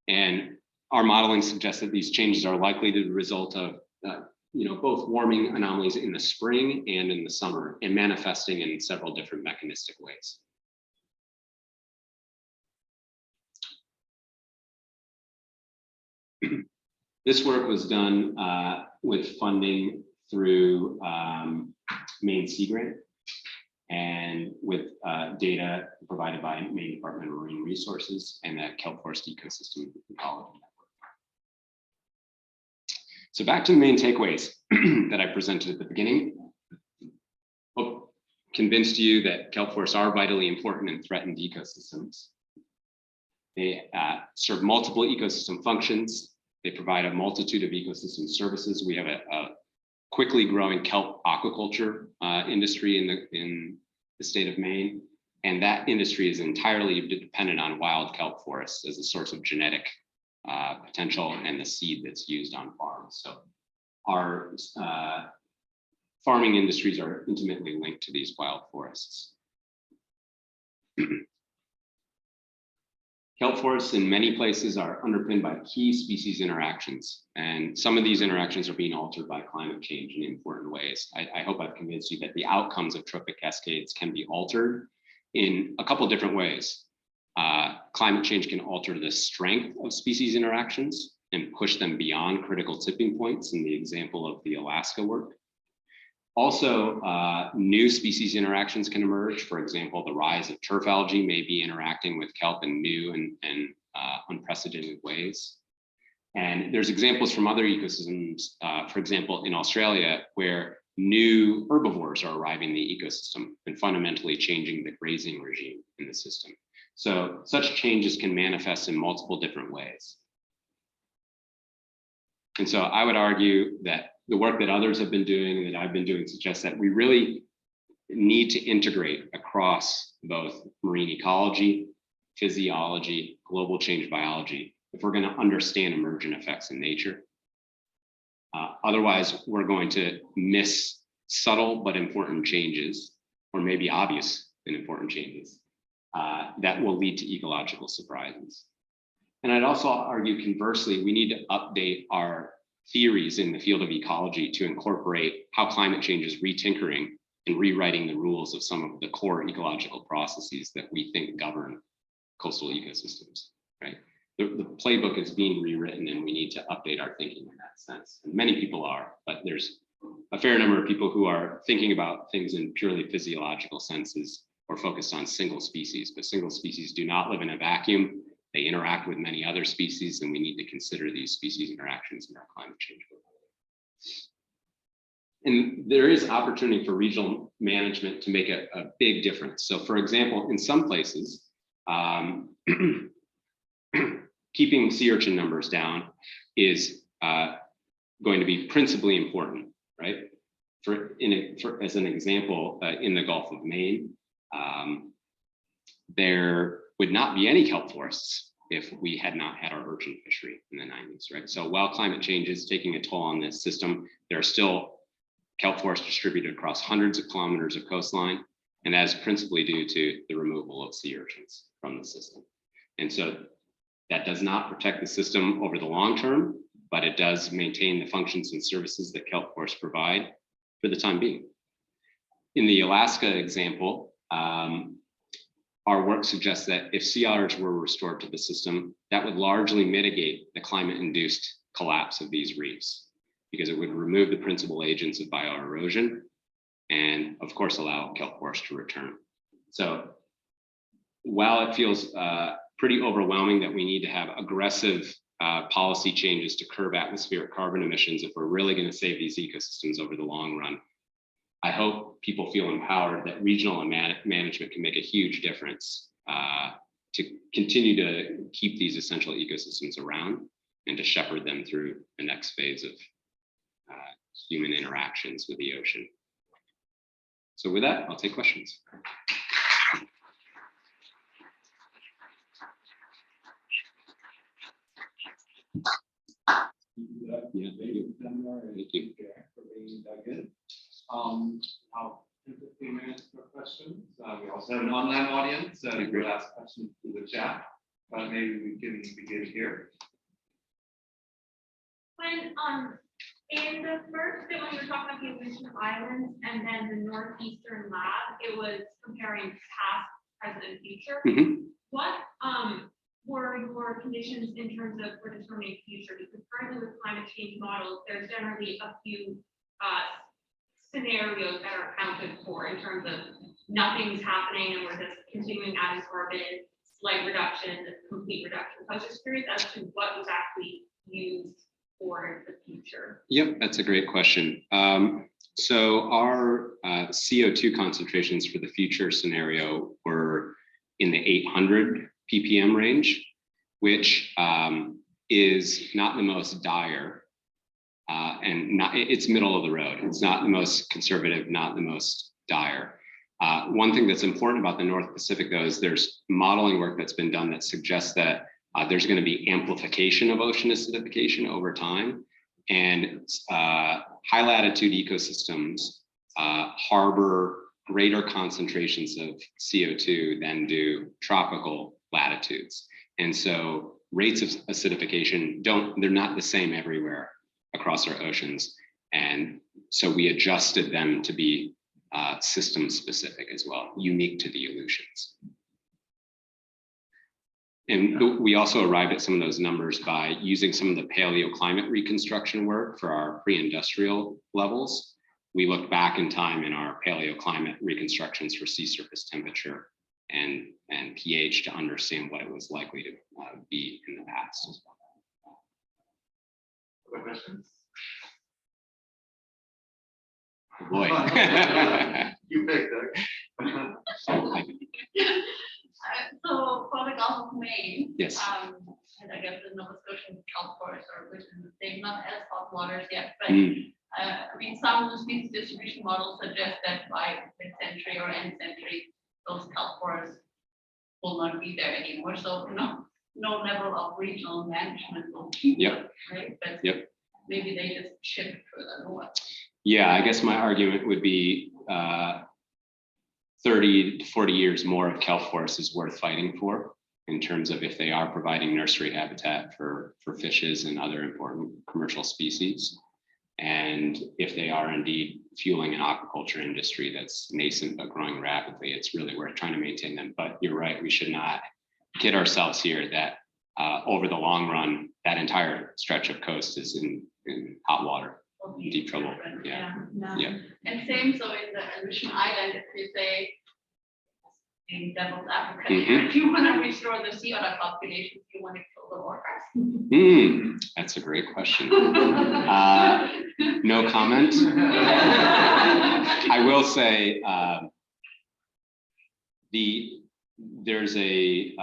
And our modeling suggests that these changes are likely to result of both warming anomalies in the spring and in the summer, and manifesting in several different mechanistic ways. This work was done with funding through Maine Sea Grant and with data provided by Maine Department of Marine Resources and the Kelp Forest Ecosystem Ecology Network. So back to the main takeaways that I presented at the beginning. Hope convinced you that kelp forests are vitally important in threatened ecosystems. They serve multiple ecosystem functions. They provide a multitude of ecosystem services. We have a quickly growing kelp aquaculture industry in the state of Maine, and that industry is entirely dependent on wild kelp forests as a source of genetic potential and the seed that's used on farms. So our farming industries are intimately linked to these wild forests. Kelp forests in many places are underpinned by key species interactions, and some of these interactions are being altered by climate change in important ways. I hope I've convinced you that the outcomes of trophic cascades can be altered in a couple different ways. Climate change can alter the strength of species interactions and push them beyond critical tipping points in the example of the Alaska work. Also, new species interactions can emerge. For example, the rise of turf algae may be interacting with kelp in new and unprecedented ways. And there's examples from other ecosystems, for example, in Australia, where new herbivores are arriving in the ecosystem and fundamentally changing the grazing regime in the system. So such changes can manifest in multiple different ways. And so I would argue that the work that others have been doing and that I've been doing suggests that we really need to integrate across both marine ecology, physiology, global change biology, if we're going to understand emergent effects in nature. Otherwise, we're going to miss subtle but important changes, or maybe obvious and important changes, that will lead to ecological surprises. And I'd also argue conversely, we need to update our theories in the field of ecology to incorporate how climate change is retinkering and rewriting the rules of some of the core ecological processes that we think govern coastal ecosystems, right? The playbook is being rewritten and we need to update our thinking in that sense. And many people are, but there's a fair number of people who are thinking about things in purely physiological senses or focused on single species, but single species do not live in a vacuum. They interact with many other species, and we need to consider these species interactions in our climate change work. And there is opportunity for regional management to make a big difference. So for example, in some places, keeping sea urchin numbers down is going to be principally important, right? As an example, in the Gulf of Maine, there would not be any kelp forests if we had not had our urchin fishery in the 90s, right? So while climate change is taking a toll on this system, there are still kelp forests distributed across hundreds of kilometers of coastline, and that is principally due to the removal of sea urchins from the system. And so that does not protect the system over the long term, but it does maintain the functions and services that kelp forests provide for the time being. In the Alaska example, our work suggests that if sea otters were restored to the system, that would largely mitigate the climate-induced collapse of these reefs, because it would remove the principal agents of bioerosion and, of course, allow kelp forests to return. So while it feels pretty overwhelming that we need to have aggressive policy changes to curb atmospheric carbon emissions if we're really going to save these ecosystems over the long run, I hope people feel empowered that regional management can make a huge difference to continue to keep these essential ecosystems around and to shepherd them through the next phase of human interactions with the ocean. So with that, I'll take questions. Yeah, thank you. Thank you. For being dug in. I'll do 15 minutes for questions. We also have an online audience, so you could ask questions through the chat, but maybe we can begin here. When in the first bit when you were talking about the Aleutian Islands and then the Northeastern lab, it was comparing past, present, and future. Mhm. What were your conditions in terms of for determining future? Because currently with climate change models, there's generally a few scenarios that are accounted for in terms of nothing's happening and we're just continuing adding carbon, slight reduction, complete reduction. So I was just curious as to what was actually used for the future. Yep, that's a great question. So our CO2 concentrations for the future scenario were in the 800 ppm range, which is not the most dire and it's middle of the road. It's not the most conservative, not the most dire. One thing that's important about the North Pacific, though, is there's modeling work that's been done that suggests that there's going to be amplification of ocean acidification over time, and high latitude ecosystems harbor greater concentrations of CO2 than do tropical latitudes. And so rates of acidification they're not the same everywhere across our oceans. And so we adjusted them to be system specific as well, unique to the Aleutians. And we also arrived at some of those numbers by using some of the paleoclimate reconstruction work for our pre-industrial levels. We looked back in time in our paleoclimate reconstructions for sea surface temperature and pH to understand what it was likely to be in the past as well. Other questions? Oh, boy. You picked, Doug. So for the Gulf of Maine, Yes. and I guess the Nova Scotian kelp forests are within the state, not as hot waters yet, but I mean, some species distribution models suggest that by mid-century or end century, those kelp forests will not be there anymore. So no level of regional management will keep them, right? But maybe they just shift further north. Yeah, I guess my argument would be 30 to 40 years more of kelp forests is worth fighting for in terms of if they are providing nursery habitat for fishes and other important commercial species. And if they are indeed fueling an aquaculture industry that's nascent but growing rapidly, it's really worth trying to maintain them. But you're right, we should not kid ourselves here that over the long run, that entire stretch of coast is in hot water, deep trouble. Yeah. And same so in the Aleutian Island, if you say in devil's advocate, if you want to restore the sea otter populations, you want to kill the orcas. That's a great question. No comment. I will say there's a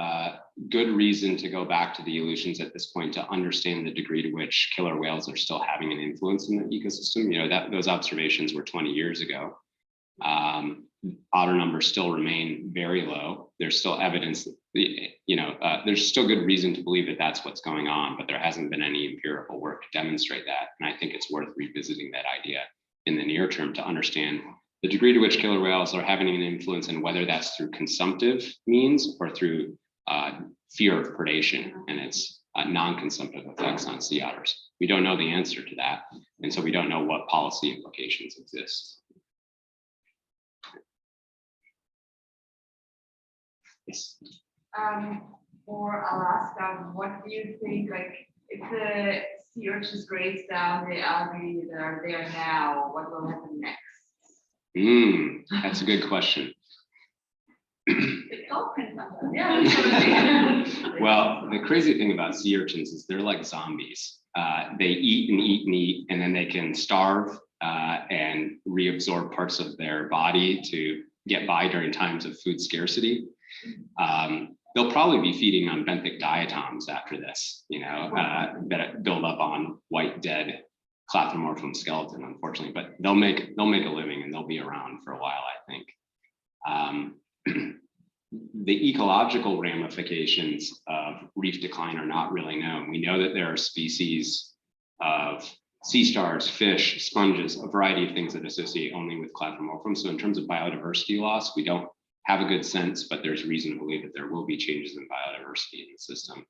good reason to go back to the Aleutians at this point to understand the degree to which killer whales are still having an influence in the ecosystem. You know, those observations were 20 years ago. Otter numbers still remain very low. There's still evidence that, there's still good reason to believe that that's what's going on, but there hasn't been any empirical work to demonstrate that. And I think it's worth revisiting that idea in the near term to understand the degree to which killer whales are having an influence and whether that's through consumptive means or through fear of predation and its non-consumptive effects on sea otters. We don't know the answer to that. And so we don't know what policy implications exist. Yes. For Alaska, what do you think, like, if the sea urchins graze down the algae that are there now, what will happen next? That's a good question. Well, the crazy thing about sea urchins is they're like zombies. They eat and eat and eat, and then they can starve and reabsorb parts of their body to get by during times of food scarcity. They'll probably be feeding on benthic diatoms after this, that build up on white dead Clathomorphum skeleton, unfortunately, but they'll make a living and they'll be around for a while, I think. The ecological ramifications of reef decline are not really known. We know that there are species of sea stars, fish, sponges, a variety of things that associate only with Clathomorphum. So in terms of biodiversity loss, we don't have a good sense, but there's reason to believe that there will be changes in biodiversity in the system.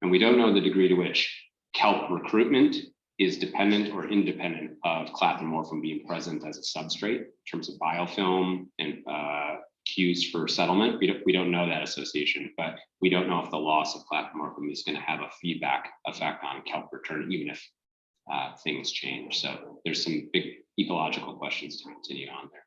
And we don't know the degree to which kelp recruitment is dependent or independent of Clathomorphum being present as a substrate in terms of biofilm and cues for settlement. We don't know that association, but we don't know if the loss of Clathomorphum is going to have a feedback effect on kelp return, even if things change. So there's some big ecological questions to continue on there.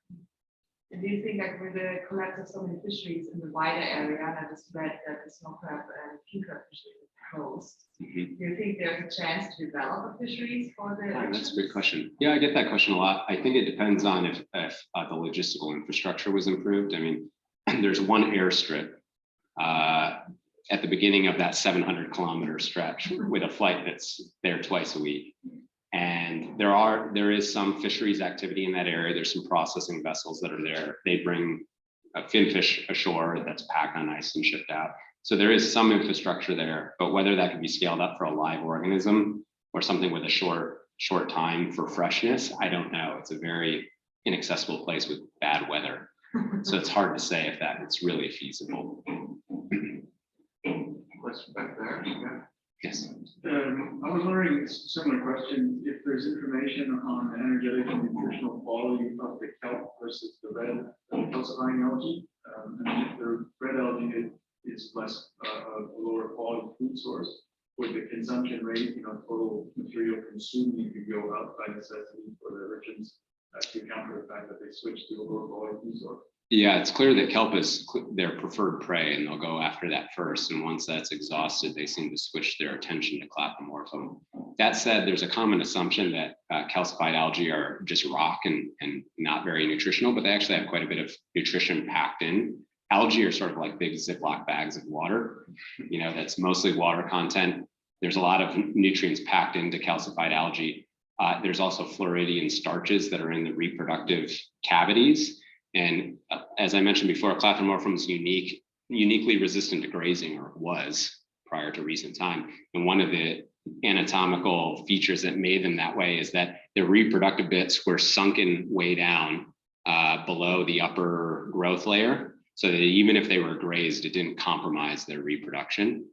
And do you think that with the collapse of so many fisheries in the wider area, and I just read that the snow crab and king crab fisheries are closed, do you think there's a chance to develop fisheries for the That's a great question. Yeah, I get that question a lot. I think it depends on if the logistical infrastructure was improved. I mean, there's one airstrip at the beginning of that 700-kilometer stretch with a flight that's there twice a week. And there is some fisheries activity in that area. There's some processing vessels that are there. They bring finfish ashore that's packed on ice and shipped out. So there is some infrastructure there, but whether that can be scaled up for a live organism or something with a short time for freshness, I don't know. It's a very inaccessible place with bad weather. So it's hard to say if it's really feasible. Question back there. Yeah. Yes. I was wondering, similar question, if there's information on the energetic and nutritional quality of the kelp versus the red calcifying algae. And if the red algae is less a lower quality food source, would the consumption rate, total material consumed need to go up by necessity for the urchins to account for the fact that they switch to a lower quality food source? Yeah, it's clear that kelp is their preferred prey, and they'll go after that first. And once that's exhausted, they seem to switch their attention to Clathomorphum. That said, there's a common assumption that calcified algae are just rock and not very nutritional, but they actually have quite a bit of nutrition packed in. Algae are sort of like big Ziploc bags of water, that's mostly water content. There's a lot of nutrients packed into calcified algae. There's also floridian starches that are in the reproductive cavities. And as I mentioned before, Clathomorphum is uniquely resistant to grazing, or was prior to recent time. And one of the anatomical features that made them that way is that their reproductive bits were sunken way down below the upper growth layer, so that even if they were grazed, it didn't compromise their reproduction.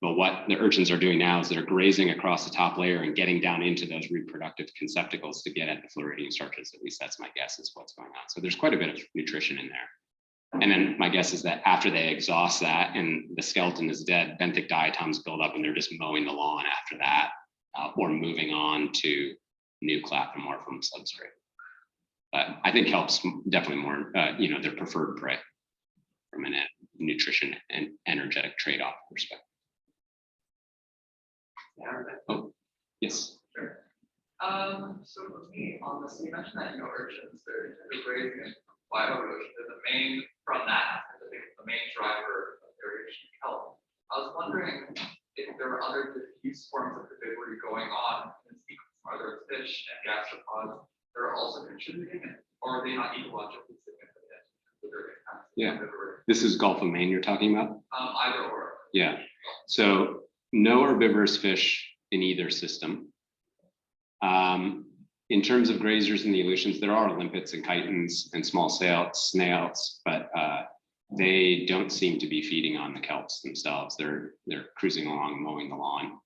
But what the urchins are doing now is they're grazing across the top layer and getting down into those reproductive conceptacles to get at the floridian starches. At least that's my guess is what's going on. So there's quite a bit of nutrition in there. And then my guess is that after they exhaust that and the skeleton is dead, benthic diatoms build up and they're just mowing the lawn after that, or moving on to new Clathomorphum substrate. But I think kelp's definitely more, their preferred prey from a nutrition and energetic trade-off perspective. Oh, yes. Sure. So for me, on this, you mentioned that urchins, they're grazing and bioerosion. The main, from that, I think the main driver of irrigation kelp. I was wondering if there were other diffuse forms of herbivory going on in sequence. Are there fish and gastropods that are also contributing, or are they not ecologically significant with their impact? Yeah. This is Gulf of Maine you're talking about? Either or. Yeah. So no herbivorous fish in either system. In terms of grazers in the Aleutians, there are limpets and chitons and small snails, but they don't seem to be feeding on the kelps themselves. They're cruising along, mowing the lawn.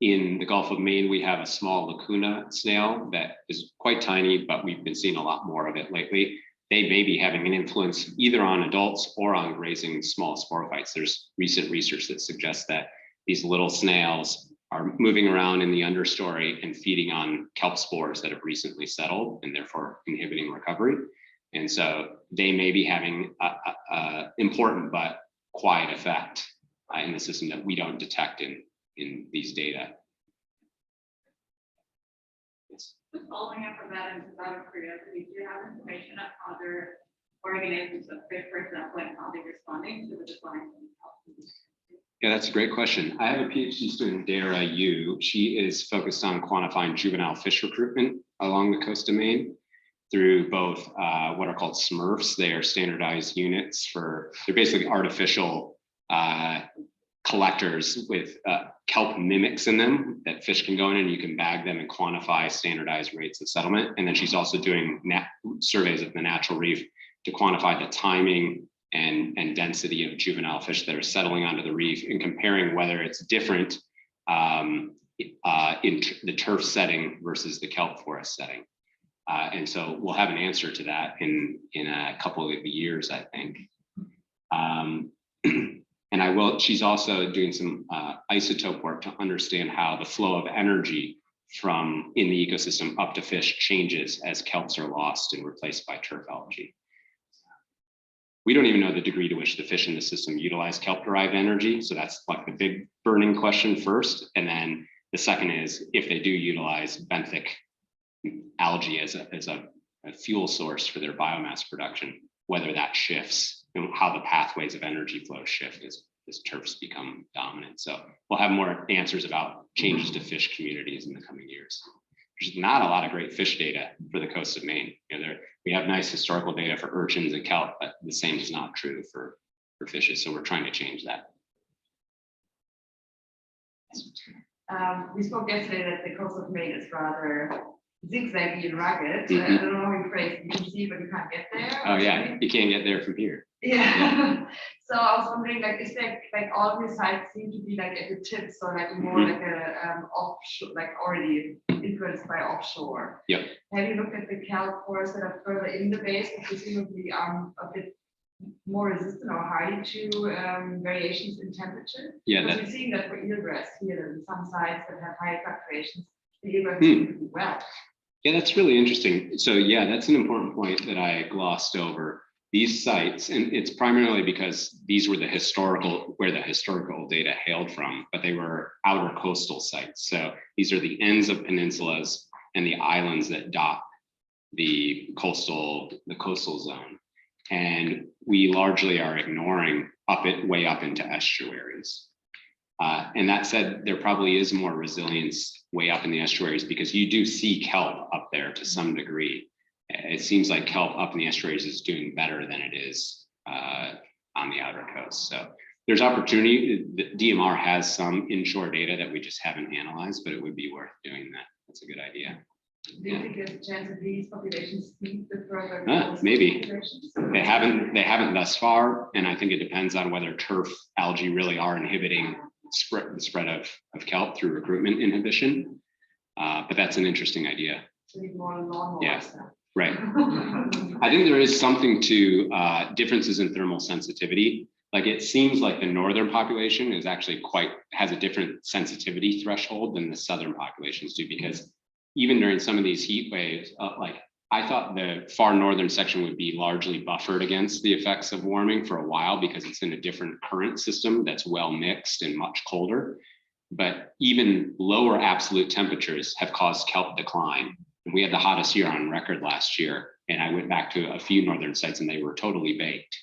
In the Gulf of Maine, we have a small lacuna snail that is quite tiny, but we've been seeing a lot more of it lately. They may be having an influence either on adults or on grazing small sporophytes. There's recent research that suggests that these little snails are moving around in the understory and feeding on kelp spores that have recently settled and therefore inhibiting recovery. And so they may be having a important but quiet effect in the system that we don't detect in these data. Yes. Just following up on that, and out of curiosity, do you have information on other organisms of fish, for example, and how they're responding to the decline? Yeah, that's a great question. I have a PhD student, Rasher of U. She is focused on quantifying juvenile fish recruitment along the coast of Maine through both what are called Smurfs. They are standardized units they're basically artificial collectors with kelp mimics in them that fish can go in and you can bag them and quantify standardized rates of settlement. And then she's also doing surveys of the natural reef to quantify the timing and density of juvenile fish that are settling onto the reef and comparing whether it's different in the turf setting versus the kelp forest setting. And so we'll have an answer to that in a couple of years, I think. And she's also doing some isotope work to understand how the flow of energy from in the ecosystem up to fish changes as kelps are lost and replaced by turf algae. We don't even know the degree to which the fish in the system utilize kelp-derived energy. So that's like the big burning question first. And then the second is if they do utilize benthic algae as a fuel source for their biomass production, whether that shifts and how the pathways of energy flow shift as turfs become dominant. So we'll have more answers about changes to fish communities in the coming years. There's not a lot of great fish data for the coast of Maine. We have nice historical data for urchins and kelp, but the same is not true for fishes. So we're trying to change that. We spoke yesterday that the coast of Maine is rather zigzaggy and rugged. Mhm. I don't know how you phrase it. You can see, but you can't get there. Oh, yeah, you can't get there from here. Yeah. So I was wondering, like, is there like all these sites seem to be like at the tip, so like more Mhm. like a offshore, like already influenced by offshore. Yep. Have you looked at the kelp forests that are further in the base, that presumably are a bit more resistant or hardy to variations in temperature? Yeah, Because that, we're seeing that for eelgrass here, in some sites that have high fluctuations, the eelgrass Hmm. seem to do well. yeah, that's really interesting. So yeah, that's an important point that I glossed over. These sites, and it's primarily because these were where the historical data hailed from, but they were outer coastal sites. So these are the ends of peninsulas and the islands that dot the coastal zone. And we largely are ignoring way up into estuaries. And that said, there probably is more resilience way up in the estuaries because you do see kelp up there to some degree. It seems like kelp up in the estuaries is doing better than it is on the outer coast. So there's opportunity. The DMR has some inshore data that we just haven't analyzed, but it would be worth doing that. That's a good idea. Do you think there's a chance that these populations speed the further? Maybe. populations? They haven't thus far, and I think it depends on whether turf algae really are inhibiting the spread of kelp through recruitment inhibition. But that's an interesting idea. So you more lawnmowers Yeah. now. Right. I think there is something to differences in thermal sensitivity. Like it seems like the northern population is actually has a different sensitivity threshold than the southern populations do, because even during some of these heat waves, like I thought the far northern section would be largely buffered against the effects of warming for a while because it's in a different current system that's well mixed and much colder. But even lower absolute temperatures have caused kelp decline. We had the hottest year on record last year, and I went back to a few northern sites and they were totally baked.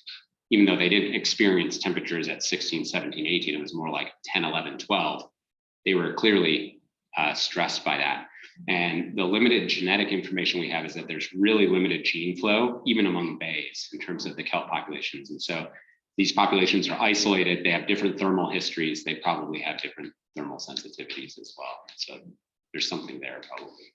Even though they didn't experience temperatures at 16, 17, 18, it was more like 10, 11, 12. They were clearly stressed by that. And the limited genetic information we have is that there's really limited gene flow, even among bays, in terms of the kelp populations. And so these populations are isolated, they have different thermal histories, they probably have different thermal sensitivities as well. So there's something there probably.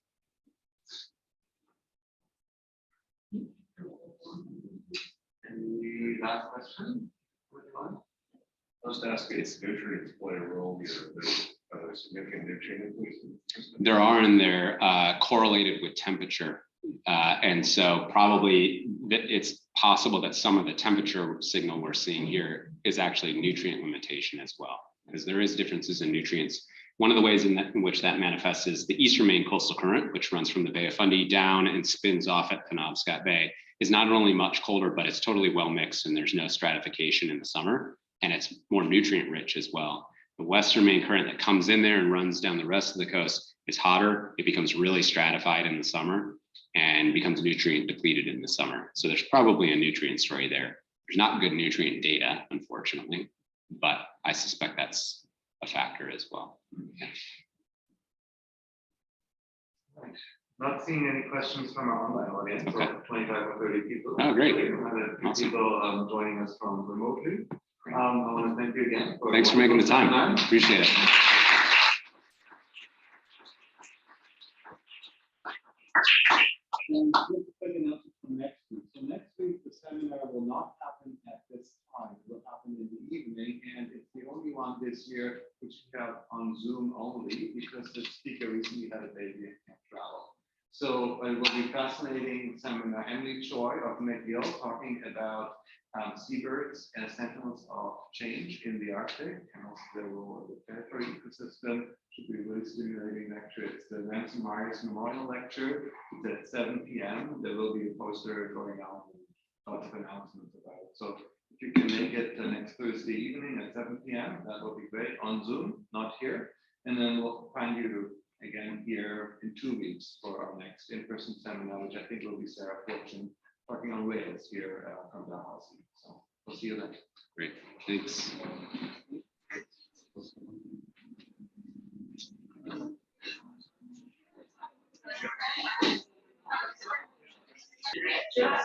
Any last question? Just ask if nutrients play a role here, there's significant nutrient increase. There are, and they're correlated with temperature. And so probably it's possible that some of the temperature signal we're seeing here is actually nutrient limitation as well, because there is differences in nutrients. One of the ways in which that manifests is the Eastern Maine coastal current, which runs from the Bay of Fundy down and spins off at Penobscot Bay, is not only much colder, but it's totally well mixed and there's no stratification in the summer, and it's more nutrient rich as well. The Western Maine current that comes in there and runs down the rest of the coast is hotter. It becomes really stratified in the summer and becomes nutrient depleted in the summer. So there's probably a nutrient story there. There's not good nutrient data, unfortunately, but I suspect that's a factor as well. Yeah. Not seeing any questions from our online audience, Okay. so 25 or 30 people. Oh, great. We have a few Awesome. people joining us from remotely. I want to thank you again. Thanks for making the time. Appreciate it. And just a quick announcement for next week. So next week, the seminar will not happen at this time. It will happen in the evening, and it's the only one this year which we have on Zoom only because the speaker recently had a baby and can't travel. So it will be fascinating seminar. Emily Choi of McGill talking about seabirds as sentinels of change in the Arctic and also the role of the predatory ecosystem. Should be a really stimulating lecture. It's the Ransom Myers Memorial Lecture. It's at 7 p.m. There will be a poster going out and lots of announcements about it. So if you can make it next Thursday evening at 7 p.m., that will be great on Zoom, not here. And then we'll find you again here in 2 weeks for our next in-person seminar, which I think will be Sarah Fortune talking on whales here from Dalhousie. So we'll see you then. Great, thanks. Just